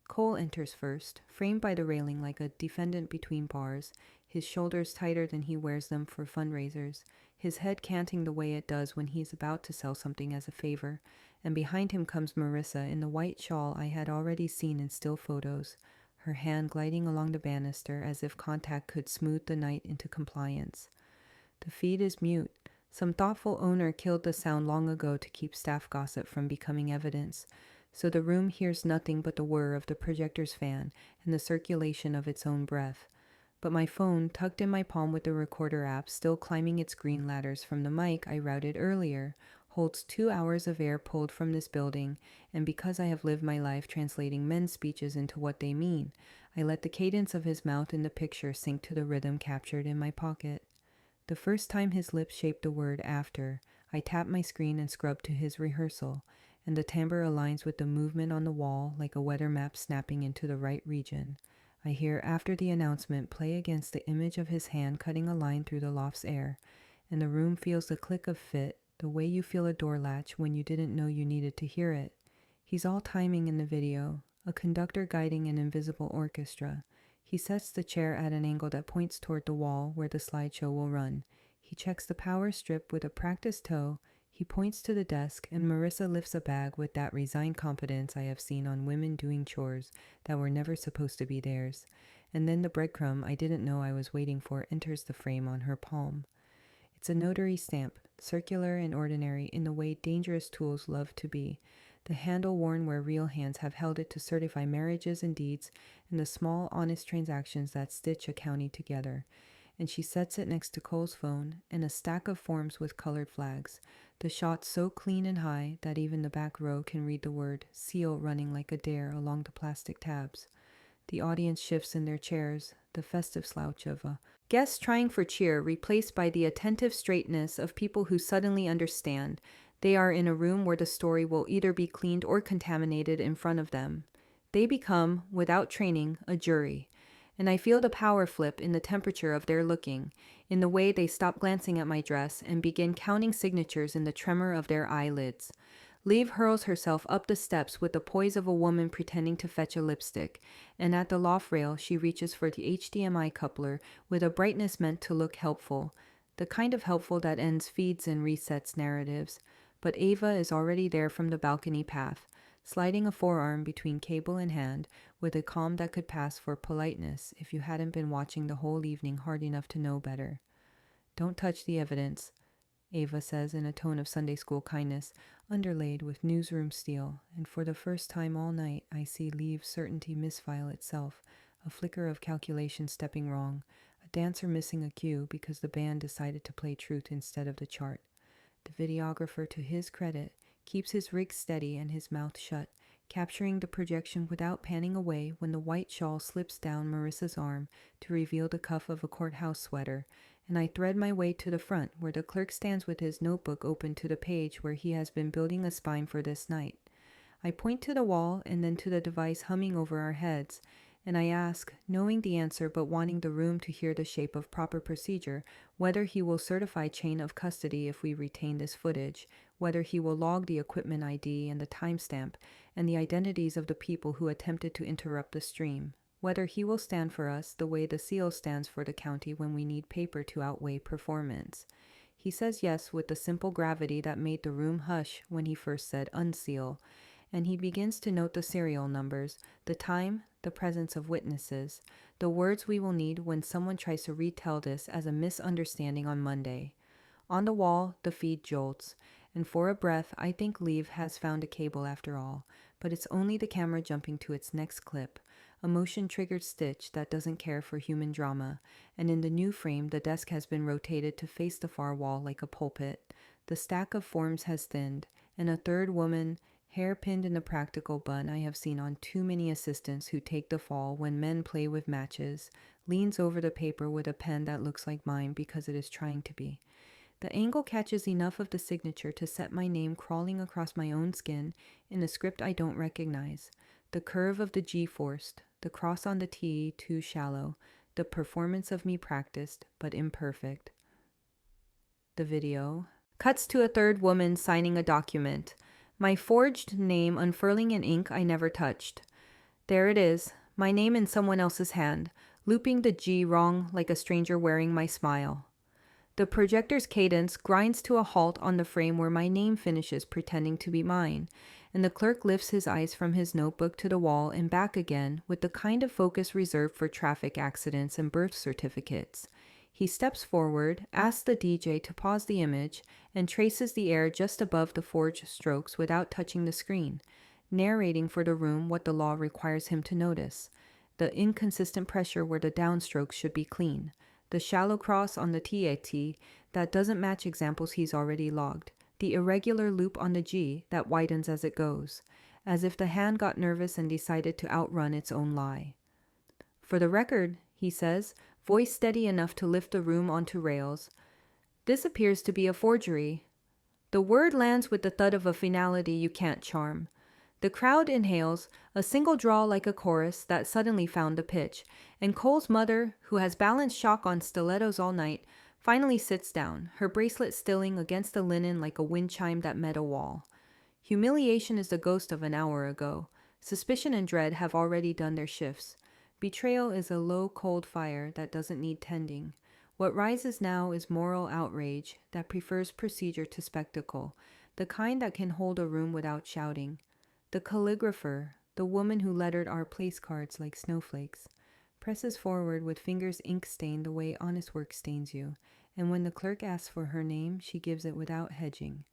Cole enters first, framed by the railing like a defendant between bars, his shoulders tighter than he wears them for fundraisers, his head canting the way it does when he's about to sell something as a favor, and behind him comes Marissa in the white shawl I had already seen in still photos, her hand gliding along the banister as if contact could smooth the night into compliance. The feed is mute. Some thoughtful owner killed the sound long ago to keep staff gossip from becoming evidence, so the room hears nothing but the whir of the projector's fan and the circulation of its own breath. But my phone, tucked in my palm with the recorder app still climbing its green ladders from the mic I routed earlier, holds 2 hours of air pulled from this building, and because I have lived my life translating men's speeches into what they mean, I let the cadence of his mouth in the picture sink to the rhythm captured in my pocket. The first time his lips shaped the word after, I tap my screen and scrub to his rehearsal, and the timbre aligns with the movement on the wall like a weather map snapping into the right region. I hear after the announcement play against the image of his hand cutting a line through the loft's air, and the room feels the click of fit, the way you feel a door latch when you didn't know you needed to hear it. He's all timing in the video, a conductor guiding an invisible orchestra. He sets the chair at an angle that points toward the wall where the slideshow will run. He checks the power strip with a practiced toe. He points to the desk, and Marissa lifts a bag with that resigned confidence I have seen on women doing chores that were never supposed to be theirs. and then the breadcrumb I didn't know I was waiting for enters the frame on her palm. It's a notary stamp, circular and ordinary in the way dangerous tools love to be, the handle worn where real hands have held it to certify marriages and deeds and the small, honest transactions that stitch a county together. And she sets it next to Cole's phone and a stack of forms with colored flags, the shot so clean and high that even the back row can read the word seal running like a dare along the plastic tabs. The audience shifts in their chairs, the festive slouch of a guest trying for cheer replaced by the attentive straightness of people who suddenly understand. They are in a room where the story will either be cleaned or contaminated in front of them. They become, without training, a jury. And I feel the power flip in the temperature of their looking, in the way they stop glancing at my dress and begin counting signatures in the tremor of their eyelids. Liv hurls herself up the steps with the poise of a woman pretending to fetch a lipstick, and at the loft rail she reaches for the HDMI coupler with a brightness meant to look helpful, the kind of helpful that ends feeds and resets narratives. But Ava is already there from the balcony path, sliding a forearm between cable and hand with a calm that could pass for politeness if you hadn't been watching the whole evening hard enough to know better. "Don't touch the evidence," Ava says in a tone of Sunday school kindness, underlaid with newsroom steel, and for the first time all night I see Liv's certainty misfile itself, a flicker of calculation stepping wrong, a dancer missing a cue because the band decided to play truth instead of the chart. The videographer, to his credit, keeps his rig steady and his mouth shut, capturing the projection without panning away when the white shawl slips down Marissa's arm to reveal the cuff of a courthouse sweater, and I thread my way to the front where the clerk stands with his notebook open to the page where he has been building a spine for this night. I point to the wall and then to the device humming over our heads, and I ask, knowing the answer but wanting the room to hear the shape of proper procedure, whether he will certify chain of custody if we retain this footage, whether he will log the equipment ID and the timestamp, and the identities of the people who attempted to interrupt the stream, whether he will stand for us the way the seal stands for the county when we need paper to outweigh performance. He says yes with the simple gravity that made the room hush when he first said unseal, and he begins to note the serial numbers, the time, the presence of witnesses, the words we will need when someone tries to retell this as a misunderstanding on Monday. On the wall, the feed jolts, and for a breath I think Liv has found a cable after all, but it's only the camera jumping to its next clip, a motion-triggered stitch that doesn't care for human drama, and in the new frame the desk has been rotated to face the far wall like a pulpit. The stack of forms has thinned, and a third woman, hair pinned in a practical bun I have seen on too many assistants who take the fall when men play with matches, leans over the paper with a pen that looks like mine because it is trying to be. The angle catches enough of the signature to set my name crawling across my own skin in a script I don't recognize. The curve of the G forced, the cross on the T too shallow, the performance of me practiced but imperfect. The video cuts to a third woman signing a document. My forged name unfurling in ink I never touched. There it is, my name in someone else's hand, looping the G wrong like a stranger wearing my smile. The projector's cadence grinds to a halt on the frame where my name finishes pretending to be mine, and the clerk lifts his eyes from his notebook to the wall and back again with the kind of focus reserved for traffic accidents and birth certificates. He steps forward, asks the DJ to pause the image, and traces the air just above the forged strokes without touching the screen, narrating for the room what the law requires him to notice: the inconsistent pressure where the downstrokes should be clean, the shallow cross on the TAT that doesn't match examples he's already logged, the irregular loop on the G that widens as it goes, as if the hand got nervous and decided to outrun its own lie. For the record, he says, voice steady enough to lift the room onto rails, this appears to be a forgery. The word lands with the thud of a finality you can't charm. The crowd inhales, a single draw like a chorus that suddenly found the pitch, and Cole's mother, who has balanced shock on stilettos all night, finally sits down, her bracelet stilling against the linen like a wind chime that met a wall. Humiliation is the ghost of an hour ago. Suspicion and dread have already done their shifts. Betrayal is a low, cold fire that doesn't need tending. What rises now is moral outrage that prefers procedure to spectacle, the kind that can hold a room without shouting. The calligrapher, the woman who lettered our place cards like snowflakes. presses forward with fingers ink-stained the way honest work stains you, and when the clerk asks for her name, she gives it without hedging.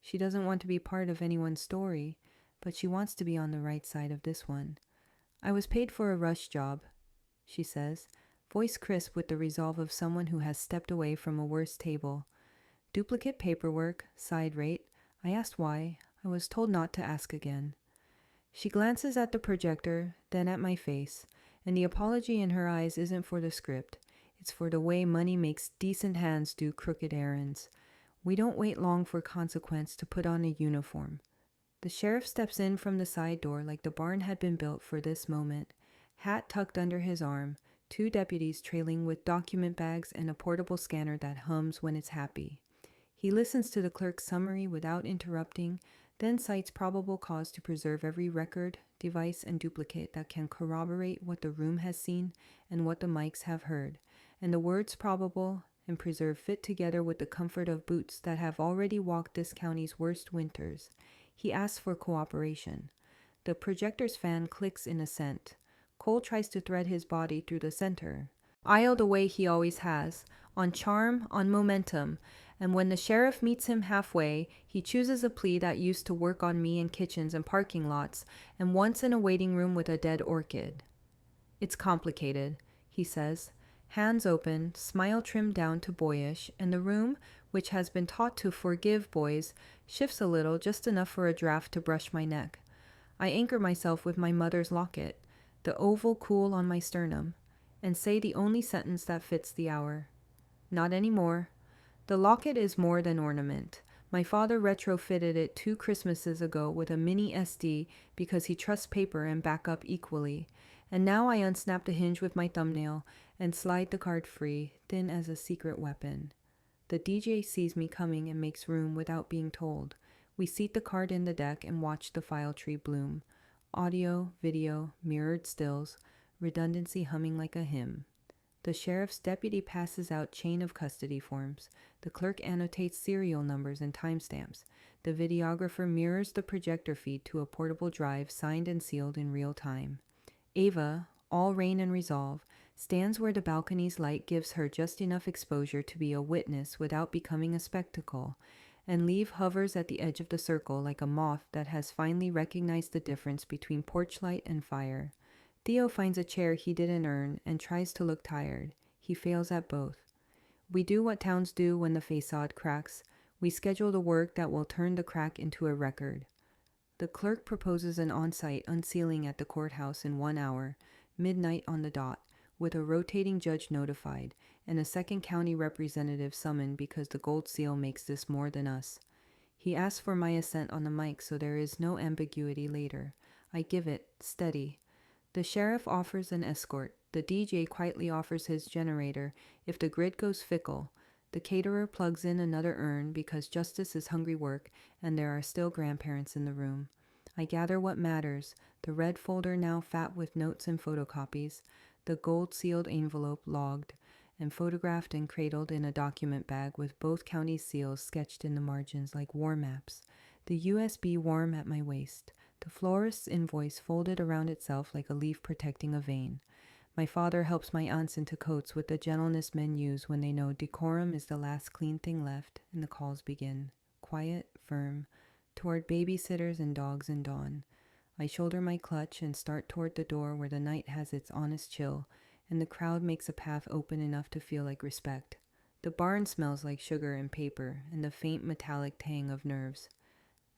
She doesn't want to be part of anyone's story, but she wants to be on the right side of this one. I was paid for a rush job, she says, voice crisp with the resolve of someone who has stepped away from a worse table. Duplicate paperwork, side rate. I asked why. I was told not to ask again. She glances at the projector, then at my face, and the apology in her eyes isn't for the script. It's for the way money makes decent hands do crooked errands. We don't wait long for consequence to put on a uniform. The sheriff steps in from the side door like the barn had been built for this moment, hat tucked under his arm, 2 deputies trailing with document bags and a portable scanner that hums when it's happy. He listens to the clerk's summary without interrupting, then cites probable cause to preserve every record, device, and duplicate that can corroborate what the room has seen and what the mics have heard, and the words probable and preserve fit together with the comfort of boots that have already walked this county's worst winters. He asks for cooperation. The projector's fan clicks in assent. Cole tries to thread his body through the center, aisle the way he always has, on charm, on momentum, and when the sheriff meets him halfway, he chooses a plea that used to work on me in kitchens and parking lots, and once in a waiting room with a dead orchid. It's complicated, he says, hands open, smile trimmed down to boyish, and the room, which has been taught to forgive boys, shifts a little, just enough for a draft to brush my neck. I anchor myself with my mother's locket, the oval cool on my sternum, and say the only sentence that fits the hour. Not anymore. The locket is more than ornament. My father retrofitted it 2 Christmases ago with a mini SD because he trusts paper and backup equally, and now I unsnap the hinge with my thumbnail and slide the card free, thin as a secret weapon. The DJ sees me coming and makes room without being told. We seat the card in the deck and watch the file tree bloom. Audio, video, mirrored stills, redundancy humming like a hymn. The sheriff's deputy passes out chain of custody forms. The clerk annotates serial numbers and timestamps. The videographer mirrors the projector feed to a portable drive signed and sealed in real time. Ava, all rain and resolve, stands where the balcony's light gives her just enough exposure to be a witness without becoming a spectacle, and Leave hovers at the edge of the circle like a moth that has finally recognized the difference between porch light and fire. Theo finds a chair he didn't earn and tries to look tired. He fails at both. We do what towns do when the facade cracks. We schedule the work that will turn the crack into a record. The clerk proposes an on-site unsealing at the courthouse in 1 hour, midnight on the dot, with a rotating judge notified, and a second county representative summoned because the gold seal makes this more than us. He asks for my assent on the mic so there is no ambiguity later. I give it, steady. The sheriff offers an escort. The DJ quietly offers his generator if the grid goes fickle. The caterer plugs in another urn because justice is hungry work and there are still grandparents in the room. I gather what matters, the red folder now fat with notes and photocopies, the gold-sealed envelope logged and photographed and cradled in a document bag with both counties' seals sketched in the margins like war maps, the USB warm at my waist, the florist's invoice folded around itself like a leaf protecting a vein. My father helps my aunts into coats with the gentleness men use when they know decorum is the last clean thing left, and the calls begin. Quiet, firm, toward babysitters and dogs in dawn. I shoulder my clutch and start toward the door where the night has its honest chill, and the crowd makes a path open enough to feel like respect. The barn smells like sugar and paper, and the faint metallic tang of nerves.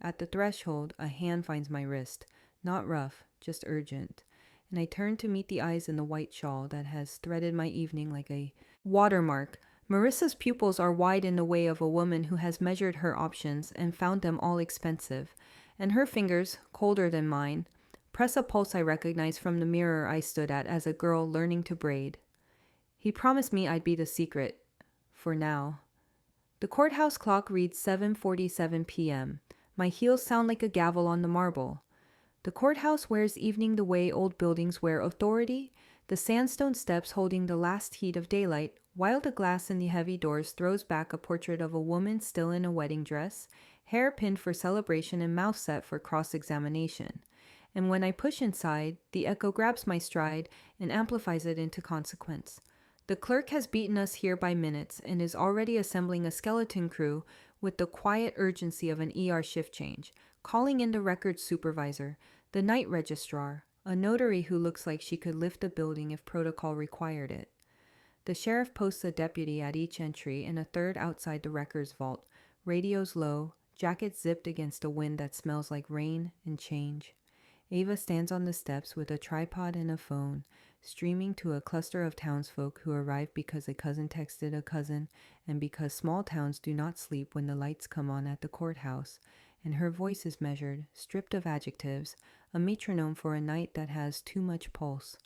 At the threshold, a hand finds my wrist, not rough, just urgent, and I turn to meet the eyes in the white shawl that has threaded my evening like a watermark. Marissa's pupils are wide in the way of a woman who has measured her options and found them all expensive, and her fingers, colder than mine, press a pulse I recognize from the mirror I stood at as a girl learning to braid. He promised me I'd be the secret, for now. The courthouse clock reads 7:47 p.m. My heels sound like a gavel on the marble. The courthouse wears evening the way old buildings wear authority, the sandstone steps holding the last heat of daylight, while the glass in the heavy doors throws back a portrait of a woman still in a wedding dress, hair pinned for celebration and mouth set for cross-examination. and when I push inside, the echo grabs my stride and amplifies it into consequence. The clerk has beaten us here by minutes and is already assembling a skeleton crew with the quiet urgency of an ER shift change, calling in the records supervisor, the night registrar, a notary who looks like she could lift a building if protocol required it. The sheriff posts a deputy at each entry and a third outside the records vault, radios low, jackets zipped against a wind that smells like rain and change. Ava stands on the steps with a tripod and a phone, streaming to a cluster of townsfolk who arrived because a cousin texted a cousin and because small towns do not sleep when the lights come on at the courthouse, and her voice is measured, stripped of adjectives, a metronome for a night that has too much pulse.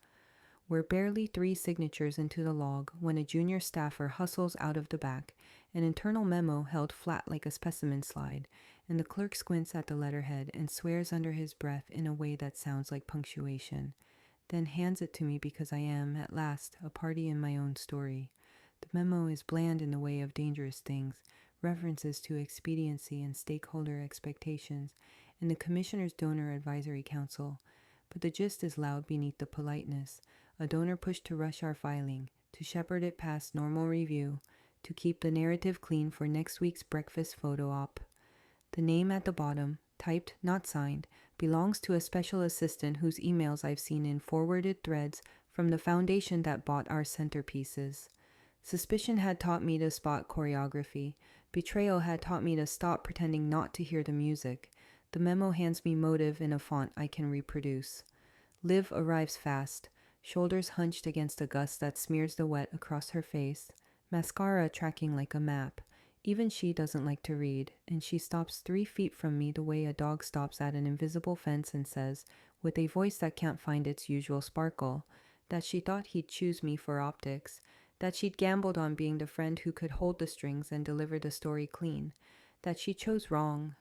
We're barely 3 signatures into the log when a junior staffer hustles out of the back, an internal memo held flat like a specimen slide, and the clerk squints at the letterhead and swears under his breath in a way that sounds like punctuation, then hands it to me because I am, at last, a party in my own story. The memo is bland in the way of dangerous things, references to expediency and stakeholder expectations, and the Commissioner's Donor Advisory Council, but the gist is loud beneath the politeness. A donor pushed to rush our filing, to shepherd it past normal review, to keep the narrative clean for next week's breakfast photo op. The name at the bottom, typed, not signed, belongs to a special assistant whose emails I've seen in forwarded threads from the foundation that bought our centerpieces. Suspicion had taught me to spot choreography. Betrayal had taught me to stop pretending not to hear the music. The memo hands me motive in a font I can reproduce. Liv arrives fast, shoulders hunched against a gust that smears the wet across her face, mascara tracking like a map. Even she doesn't like to read, and she stops 3 feet from me the way a dog stops at an invisible fence and says, with a voice that can't find its usual sparkle, that she thought he'd choose me for optics, that she'd gambled on being the friend who could hold the strings and deliver the story clean, that she chose wrong.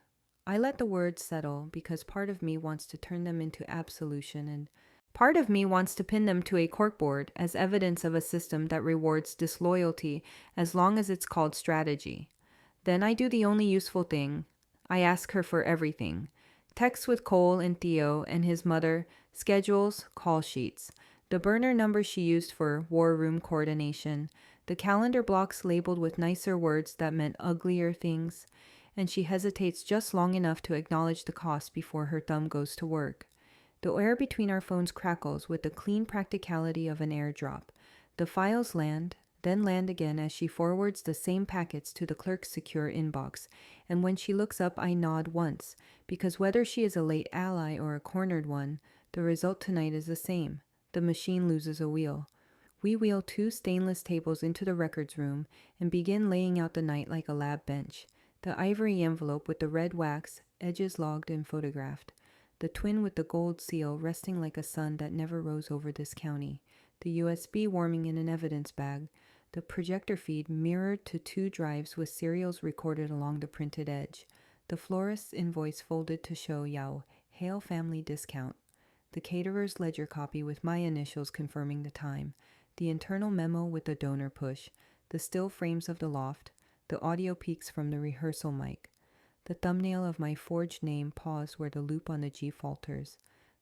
I let the words settle because part of me wants to turn them into absolution and part of me wants to pin them to a corkboard as evidence of a system that rewards disloyalty as long as it's called strategy. Then I do the only useful thing. I ask her for everything. Texts with Cole and Theo and his mother, schedules, call sheets, the burner number she used for war room coordination, the calendar blocks labeled with nicer words that meant uglier things, and she hesitates just long enough to acknowledge the cost before her thumb goes to work. The air between our phones crackles with the clean practicality of an airdrop. The files land, then land again as she forwards the same packets to the clerk's secure inbox, and when she looks up I nod once, because whether she is a late ally or a cornered one, the result tonight is the same. The machine loses a wheel. We wheel 2 stainless tables into the records room and begin laying out the night like a lab bench. The ivory envelope with the red wax, edges logged and photographed. The twin with the gold seal resting like a sun that never rose over this county. The USB warming in an evidence bag. The projector feed mirrored to 2 drives with serials recorded along the printed edge. The florist's invoice folded to show Yao, Hale family discount. The caterer's ledger copy with my initials confirming the time. The internal memo with the donor push. The still frames of the loft. The audio peaks from the rehearsal mic. The thumbnail of my forged name paused where the loop on the G falters.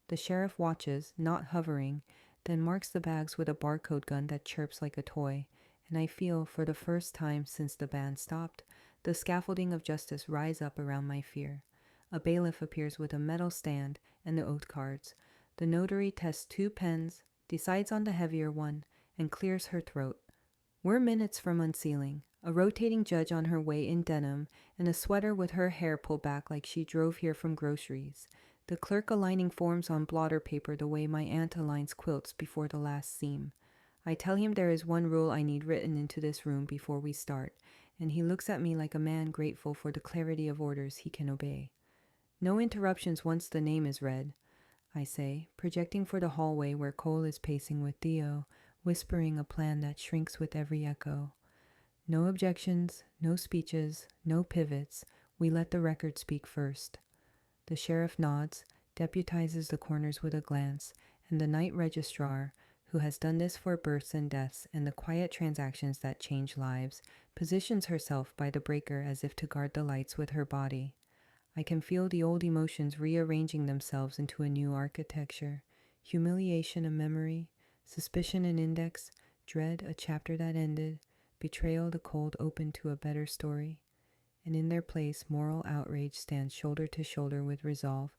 The sheriff watches, not hovering, then marks the bags with a barcode gun that chirps like a toy, and I feel, for the first time since the band stopped, the scaffolding of justice rise up around my fear. A bailiff appears with a metal stand and the oath cards. The notary tests 2 pens, decides on the heavier one, and clears her throat. We're minutes from unsealing. A rotating judge on her way in denim, and a sweater with her hair pulled back like she drove here from groceries. The clerk aligning forms on blotter paper the way my aunt aligns quilts before the last seam. I tell him there is one rule I need written into this room before we start, and he looks at me like a man grateful for the clarity of orders he can obey. No interruptions once the name is read, I say, projecting for the hallway where Cole is pacing with Theo, whispering a plan that shrinks with every echo. No objections, no speeches, no pivots. We let the record speak first. The sheriff nods, deputizes the corners with a glance, and the night registrar, who has done this for births and deaths and the quiet transactions that change lives, positions herself by the breaker as if to guard the lights with her body. I can feel the old emotions rearranging themselves into a new architecture. Humiliation a memory, suspicion an index, dread a chapter that ended, betrayal the cold open to a better story. And in their place, moral outrage stands shoulder to shoulder with resolve,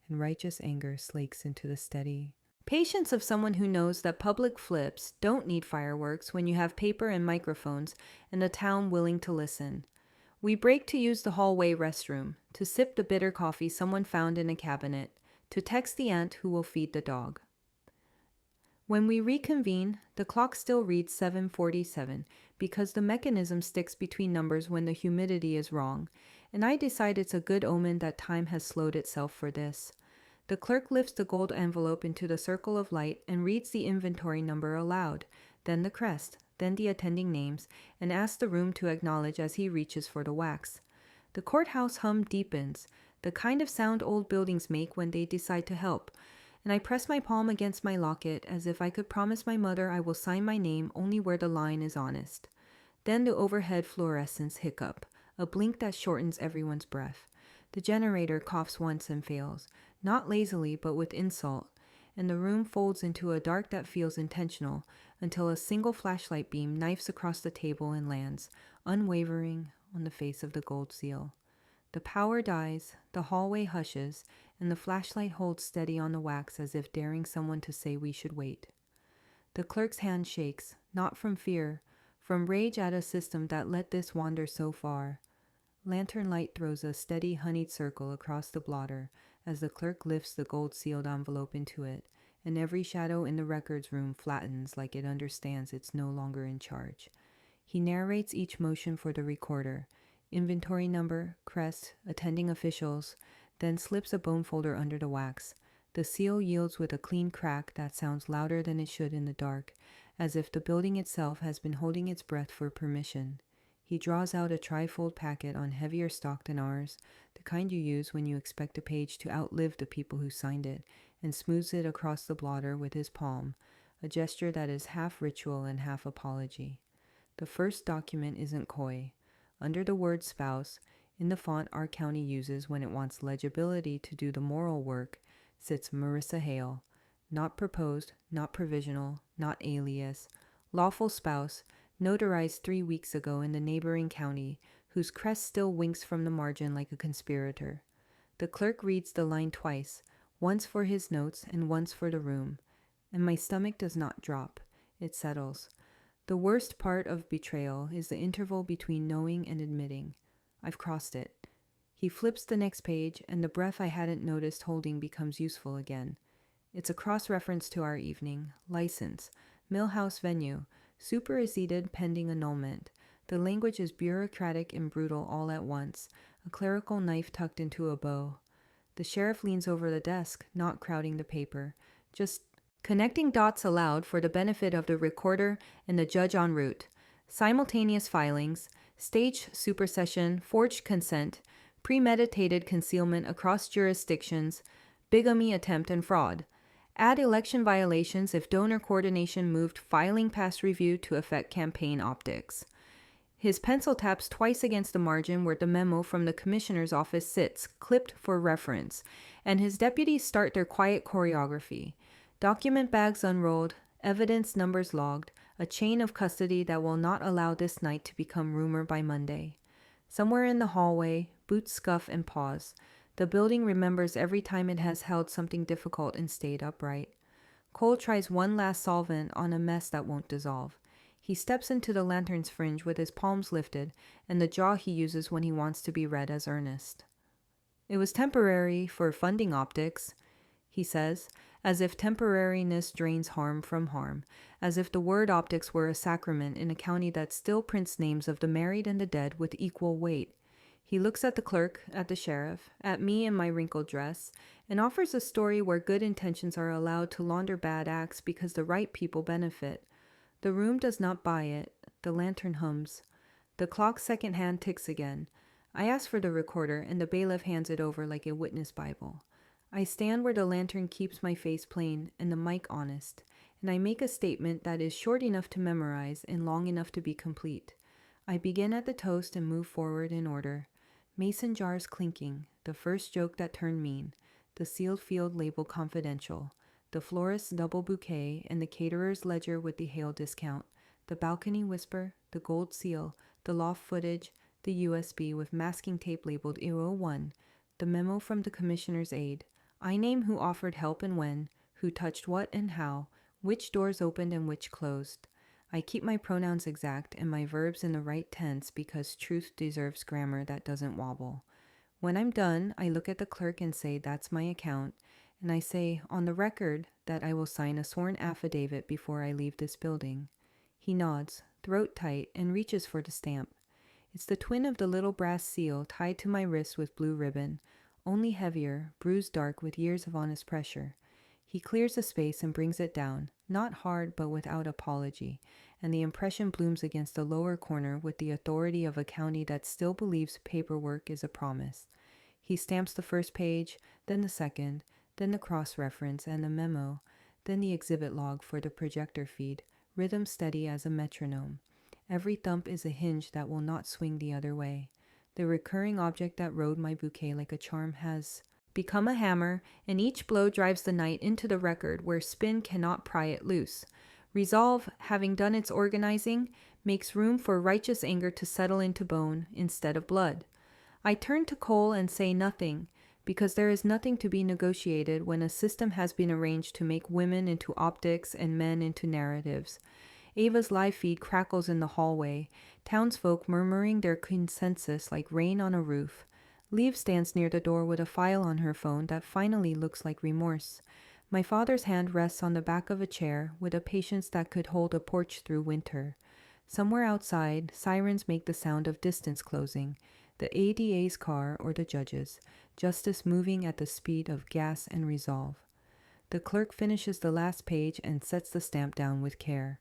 and righteous anger slakes into the steady patience of someone who knows that public flips don't need fireworks when you have paper and microphones and a town willing to listen. We break to use the hallway restroom, to sip the bitter coffee someone found in a cabinet, to text the aunt who will feed the dog. When we reconvene, the clock still reads 7:47 because the mechanism sticks between numbers when the humidity is wrong, and I decide it's a good omen that time has slowed itself for this. The clerk lifts the gold envelope into the circle of light and reads the inventory number aloud, then the crest, then the attending names, and asks the room to acknowledge as he reaches for the wax. The courthouse hum deepens, the kind of sound old buildings make when they decide to help, and I press my palm against my locket as if I could promise my mother I will sign my name only where the line is honest. Then the overhead fluorescents hiccup, a blink that shortens everyone's breath. The generator coughs once and fails, not lazily but with insult, and the room folds into a dark that feels intentional until a single flashlight beam knifes across the table and lands, unwavering, on the face of the gold seal. The power dies, the hallway hushes, and the flashlight holds steady on the wax as if daring someone to say we should wait. The clerk's hand shakes, not from fear, from rage at a system that let this wander so far. Lantern light throws a steady honeyed circle across the blotter as the clerk lifts the gold-sealed envelope into it, and every shadow in the records room flattens like it understands it's no longer in charge. He narrates each motion for the recorder, inventory number, crest, attending officials, then slips a bone folder under the wax. The seal yields with a clean crack that sounds louder than it should in the dark, as if the building itself has been holding its breath for permission. He draws out a trifold packet on heavier stock than ours, the kind you use when you expect a page to outlive the people who signed it, and smooths it across the blotter with his palm, a gesture that is half ritual and half apology. The first document isn't coy. Under the word spouse, in the font our county uses when it wants legibility to do the moral work, sits Marissa Hale, not proposed, not provisional, not alias, lawful spouse, notarized 3 weeks ago in the neighboring county, whose crest still winks from the margin like a conspirator. The clerk reads the line twice, once for his notes and once for the room, and my stomach does not drop. It settles. The worst part of betrayal is the interval between knowing and admitting. I've crossed it. He flips the next page, and the breath I hadn't noticed holding becomes useful again. It's a cross-reference to our evening. License. Millhouse venue. Superseded pending annulment. The language is bureaucratic and brutal all at once, a clerical knife tucked into a bow. The sheriff leans over the desk, not crowding the paper, just connecting dots aloud for the benefit of the recorder and the judge en route. Simultaneous filings, staged supersession, forged consent, premeditated concealment across jurisdictions, bigamy attempt and fraud. Add election violations if donor coordination moved filing past review to affect campaign optics. His pencil taps twice against the margin where the memo from the commissioner's office sits, clipped for reference, and his deputies start their quiet choreography. Document bags unrolled, evidence numbers logged, a chain of custody that will not allow this night to become rumor by Monday. Somewhere in the hallway, boots scuff and pause. The building remembers every time it has held something difficult and stayed upright. Cole tries one last solvent on a mess that won't dissolve. He steps into the lantern's fringe with his palms lifted and the jaw he uses when he wants to be read as earnest. It was temporary for funding optics, he says, as if temporariness drains harm from harm, as if the word optics were a sacrament in a county that still prints names of the married and the dead with equal weight. He looks at the clerk, at the sheriff, at me in my wrinkled dress, and offers a story where good intentions are allowed to launder bad acts because the right people benefit. The room does not buy it. The lantern hums. The clock's second hand ticks again. I ask for the recorder, and the bailiff hands it over like a witness Bible. I stand where the lantern keeps my face plain and the mic honest, and I make a statement that is short enough to memorize and long enough to be complete. I begin at the toast and move forward in order. Mason jars clinking, the first joke that turned mean, the sealed field labeled confidential, the florist's double bouquet, and the caterer's ledger with the hail discount, the balcony whisper, the gold seal, the loft footage, the USB with masking tape labeled 001, the memo from the commissioner's aide. I name who offered help and when, who touched what and how, which doors opened and which closed. I keep my pronouns exact and my verbs in the right tense because truth deserves grammar that doesn't wobble. When I'm done, I look at the clerk and say, "That's my account," and I say, "On the record," that I will sign a sworn affidavit before I leave this building. He nods, throat tight, and reaches for the stamp. It's the twin of the little brass seal tied to my wrist with blue ribbon, only heavier, bruised dark with years of honest pressure. He clears a space and brings it down, not hard but without apology, and the impression blooms against the lower corner with the authority of a county that still believes paperwork is a promise. He stamps the first page, then the second, then the cross-reference and the memo, then the exhibit log for the projector feed, rhythm steady as a metronome. Every thump is a hinge that will not swing the other way. The recurring object that rode my bouquet like a charm has become a hammer, and each blow drives the night into the record where spin cannot pry it loose. Resolve, having done its organizing, makes room for righteous anger to settle into bone instead of blood. I turn to Cole and say nothing, because there is nothing to be negotiated when a system has been arranged to make women into optics and men into narratives. Ava's live feed crackles in the hallway, townsfolk murmuring their consensus like rain on a roof. Liv stands near the door with a file on her phone that finally looks like remorse. My father's hand rests on the back of a chair with a patience that could hold a porch through winter. Somewhere outside, sirens make the sound of distance closing, the ADA's car or the judge's, justice moving at the speed of gas and resolve. The clerk finishes the last page and sets the stamp down with care.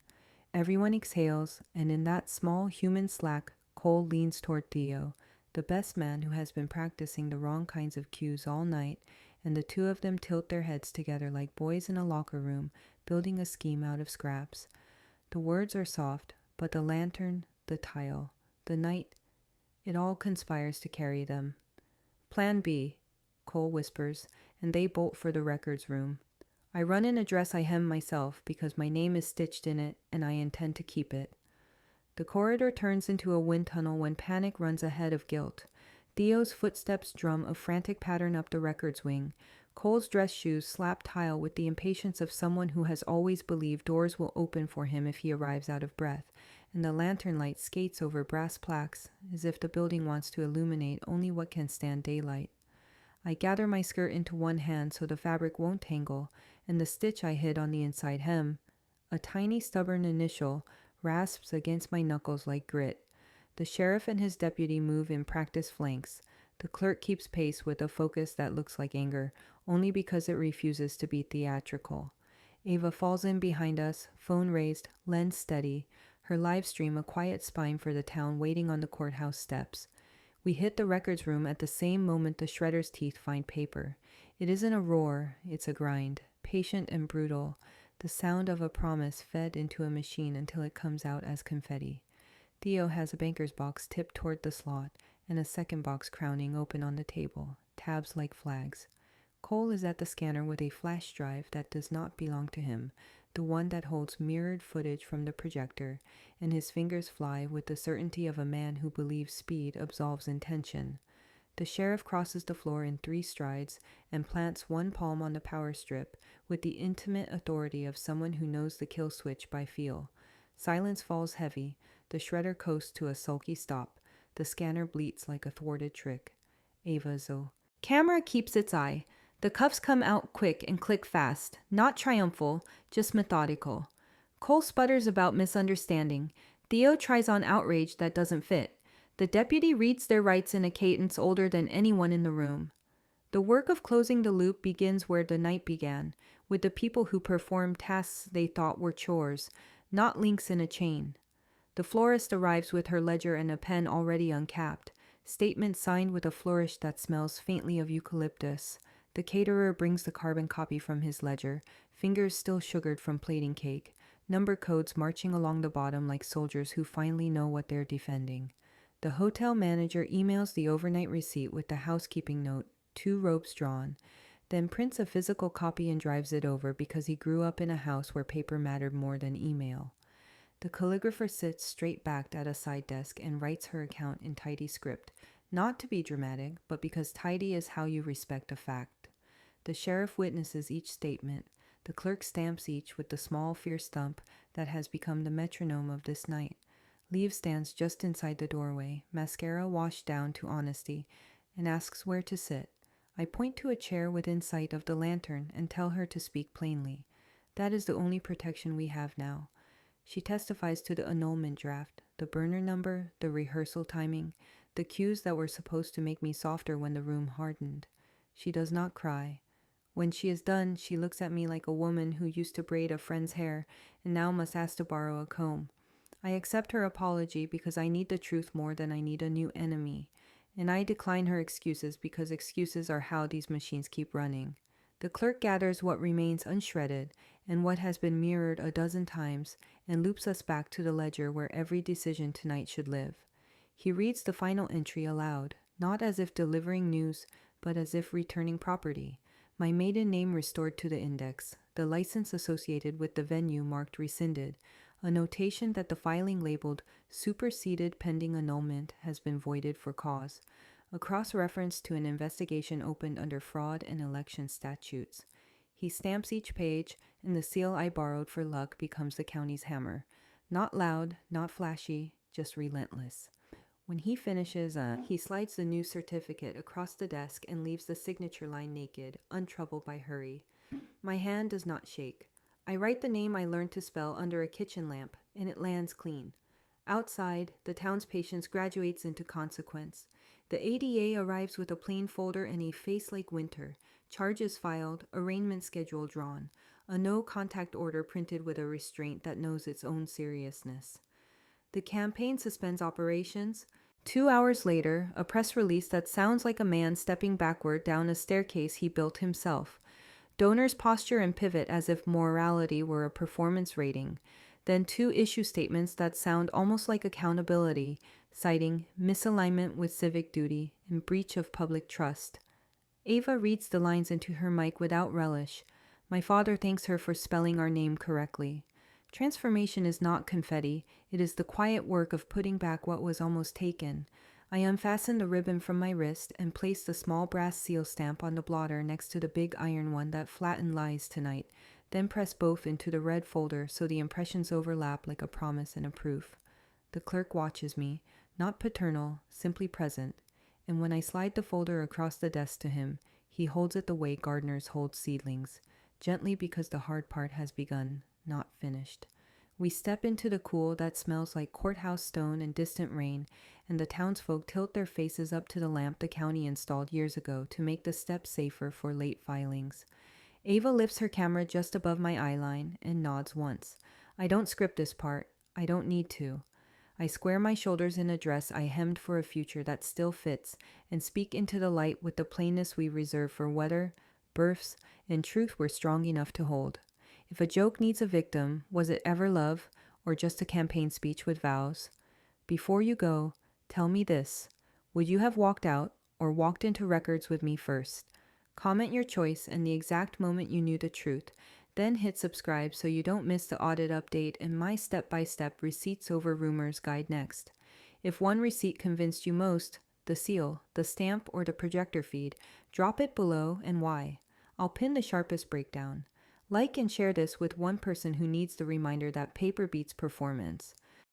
Everyone exhales, and in that small human slack, Cole leans toward Theo, the best man who has been practicing the wrong kinds of cues all night, and the two of them tilt their heads together like boys in a locker room, building a scheme out of scraps. The words are soft, but the lantern, the tile, the night, it all conspires to carry them. "Plan B," Cole whispers, and they bolt for the records room. I run in a dress I hem myself because my name is stitched in it and I intend to keep it. The corridor turns into a wind tunnel when panic runs ahead of guilt. Theo's footsteps drum a frantic pattern up the records wing. Cole's dress shoes slap tile with the impatience of someone who has always believed doors will open for him if he arrives out of breath, and the lantern light skates over brass plaques as if the building wants to illuminate only what can stand daylight. I gather my skirt into one hand so the fabric won't tangle, and the stitch I hid on the inside hem, a tiny stubborn initial, rasps against my knuckles like grit. The sheriff and his deputy move in practice flanks. The clerk keeps pace with a focus that looks like anger, only because it refuses to be theatrical. Ava falls in behind us, phone raised, lens steady, her live stream a quiet spine for the town waiting on the courthouse steps. We hit the records room at the same moment the shredder's teeth find paper. It isn't a roar, it's a grind, patient and brutal, the sound of a promise fed into a machine until it comes out as confetti. Theo has a banker's box tipped toward the slot, and a second box crowning open on the table, tabs like flags. Cole is at the scanner with a flash drive that does not belong to him, the one that holds mirrored footage from the projector, and his fingers fly with the certainty of a man who believes speed absolves intention. The sheriff crosses the floor in 3 strides and plants one palm on the power strip with the intimate authority of someone who knows the kill switch by feel. Silence falls heavy. The shredder coasts to a sulky stop. The scanner bleats like a thwarted trick. Ava Zo. Camera keeps its eye. The cuffs come out quick and click fast, not triumphal, just methodical. Cole sputters about misunderstanding. Theo tries on outrage that doesn't fit. The deputy reads their rights in a cadence older than anyone in the room. The work of closing the loop begins where the night began, with the people who performed tasks they thought were chores, not links in a chain. The florist arrives with her ledger and a pen already uncapped, statement signed with a flourish that smells faintly of eucalyptus. The caterer brings the carbon copy from his ledger, fingers still sugared from plating cake, number codes marching along the bottom like soldiers who finally know what they're defending. The hotel manager emails the overnight receipt with the housekeeping note, 2 ropes drawn, then prints a physical copy and drives it over because he grew up in a house where paper mattered more than email. The calligrapher sits straight-backed at a side desk and writes her account in tidy script, not to be dramatic, but because tidy is how you respect a fact. The sheriff witnesses each statement. The clerk stamps each with the small, fierce thump that has become the metronome of this night. Liev stands just inside the doorway, mascara washed down to honesty, and asks where to sit. I point to a chair within sight of the lantern and tell her to speak plainly. That is the only protection we have now. She testifies to the annulment draft, the burner number, the rehearsal timing, the cues that were supposed to make me softer when the room hardened. She does not cry. When she is done, she looks at me like a woman who used to braid a friend's hair and now must ask to borrow a comb. I accept her apology because I need the truth more than I need a new enemy, and I decline her excuses because excuses are how these machines keep running. The clerk gathers what remains unshredded and what has been mirrored a dozen times and loops us back to the ledger where every decision tonight should live. He reads the final entry aloud, not as if delivering news, but as if returning property. My maiden name restored to the index, the license associated with the venue marked rescinded, a notation that the filing labeled superseded pending annulment has been voided for cause, a cross-reference to an investigation opened under fraud and election statutes. He stamps each page, and the seal I borrowed for luck becomes the county's hammer. Not loud, not flashy, just relentless. When he finishes, he slides the new certificate across the desk and leaves the signature line naked, untroubled by hurry. My hand does not shake. I write the name I learned to spell under a kitchen lamp, and it lands clean. Outside, the town's patience graduates into consequence. The ADA arrives with a plain folder and a face like winter, charges filed, arraignment schedule drawn, a no-contact order printed with a restraint that knows its own seriousness. The campaign suspends operations. 2 hours later, a press release that sounds like a man stepping backward down a staircase he built himself. Donors posture and pivot as if morality were a performance rating. Then 2 issue statements that sound almost like accountability, citing misalignment with civic duty and breach of public trust. Ava reads the lines into her mic without relish. My father thanks her for spelling our name correctly. Transformation is not confetti. It is the quiet work of putting back what was almost taken. I unfasten the ribbon from my wrist and place the small brass seal stamp on the blotter next to the big iron one that flattened lies tonight, then press both into the red folder so the impressions overlap like a promise and a proof. The clerk watches me, not paternal, simply present, and when I slide the folder across the desk to him, he holds it the way gardeners hold seedlings, gently because the hard part has begun, not finished. We step into the cool that smells like courthouse stone and distant rain, and the townsfolk tilt their faces up to the lamp the county installed years ago to make the steps safer for late filings. Ava lifts her camera just above my eyeline and nods once. I don't script this part. I don't need to. I square my shoulders in a dress I hemmed for a future that still fits and speak into the light with the plainness we reserve for weather, births, and truth we're strong enough to hold. If a joke needs a victim, was it ever love or just a campaign speech with vows? Before you go, tell me this. Would you have walked out or walked into records with me first? Comment your choice and the exact moment you knew the truth. Then hit subscribe so you don't miss the audit update and my step-by-step receipts over rumors guide next. If one receipt convinced you most, the seal, the stamp, or the projector feed, drop it below and why. I'll pin the sharpest breakdown. Like and share this with one person who needs the reminder that paper beats performance.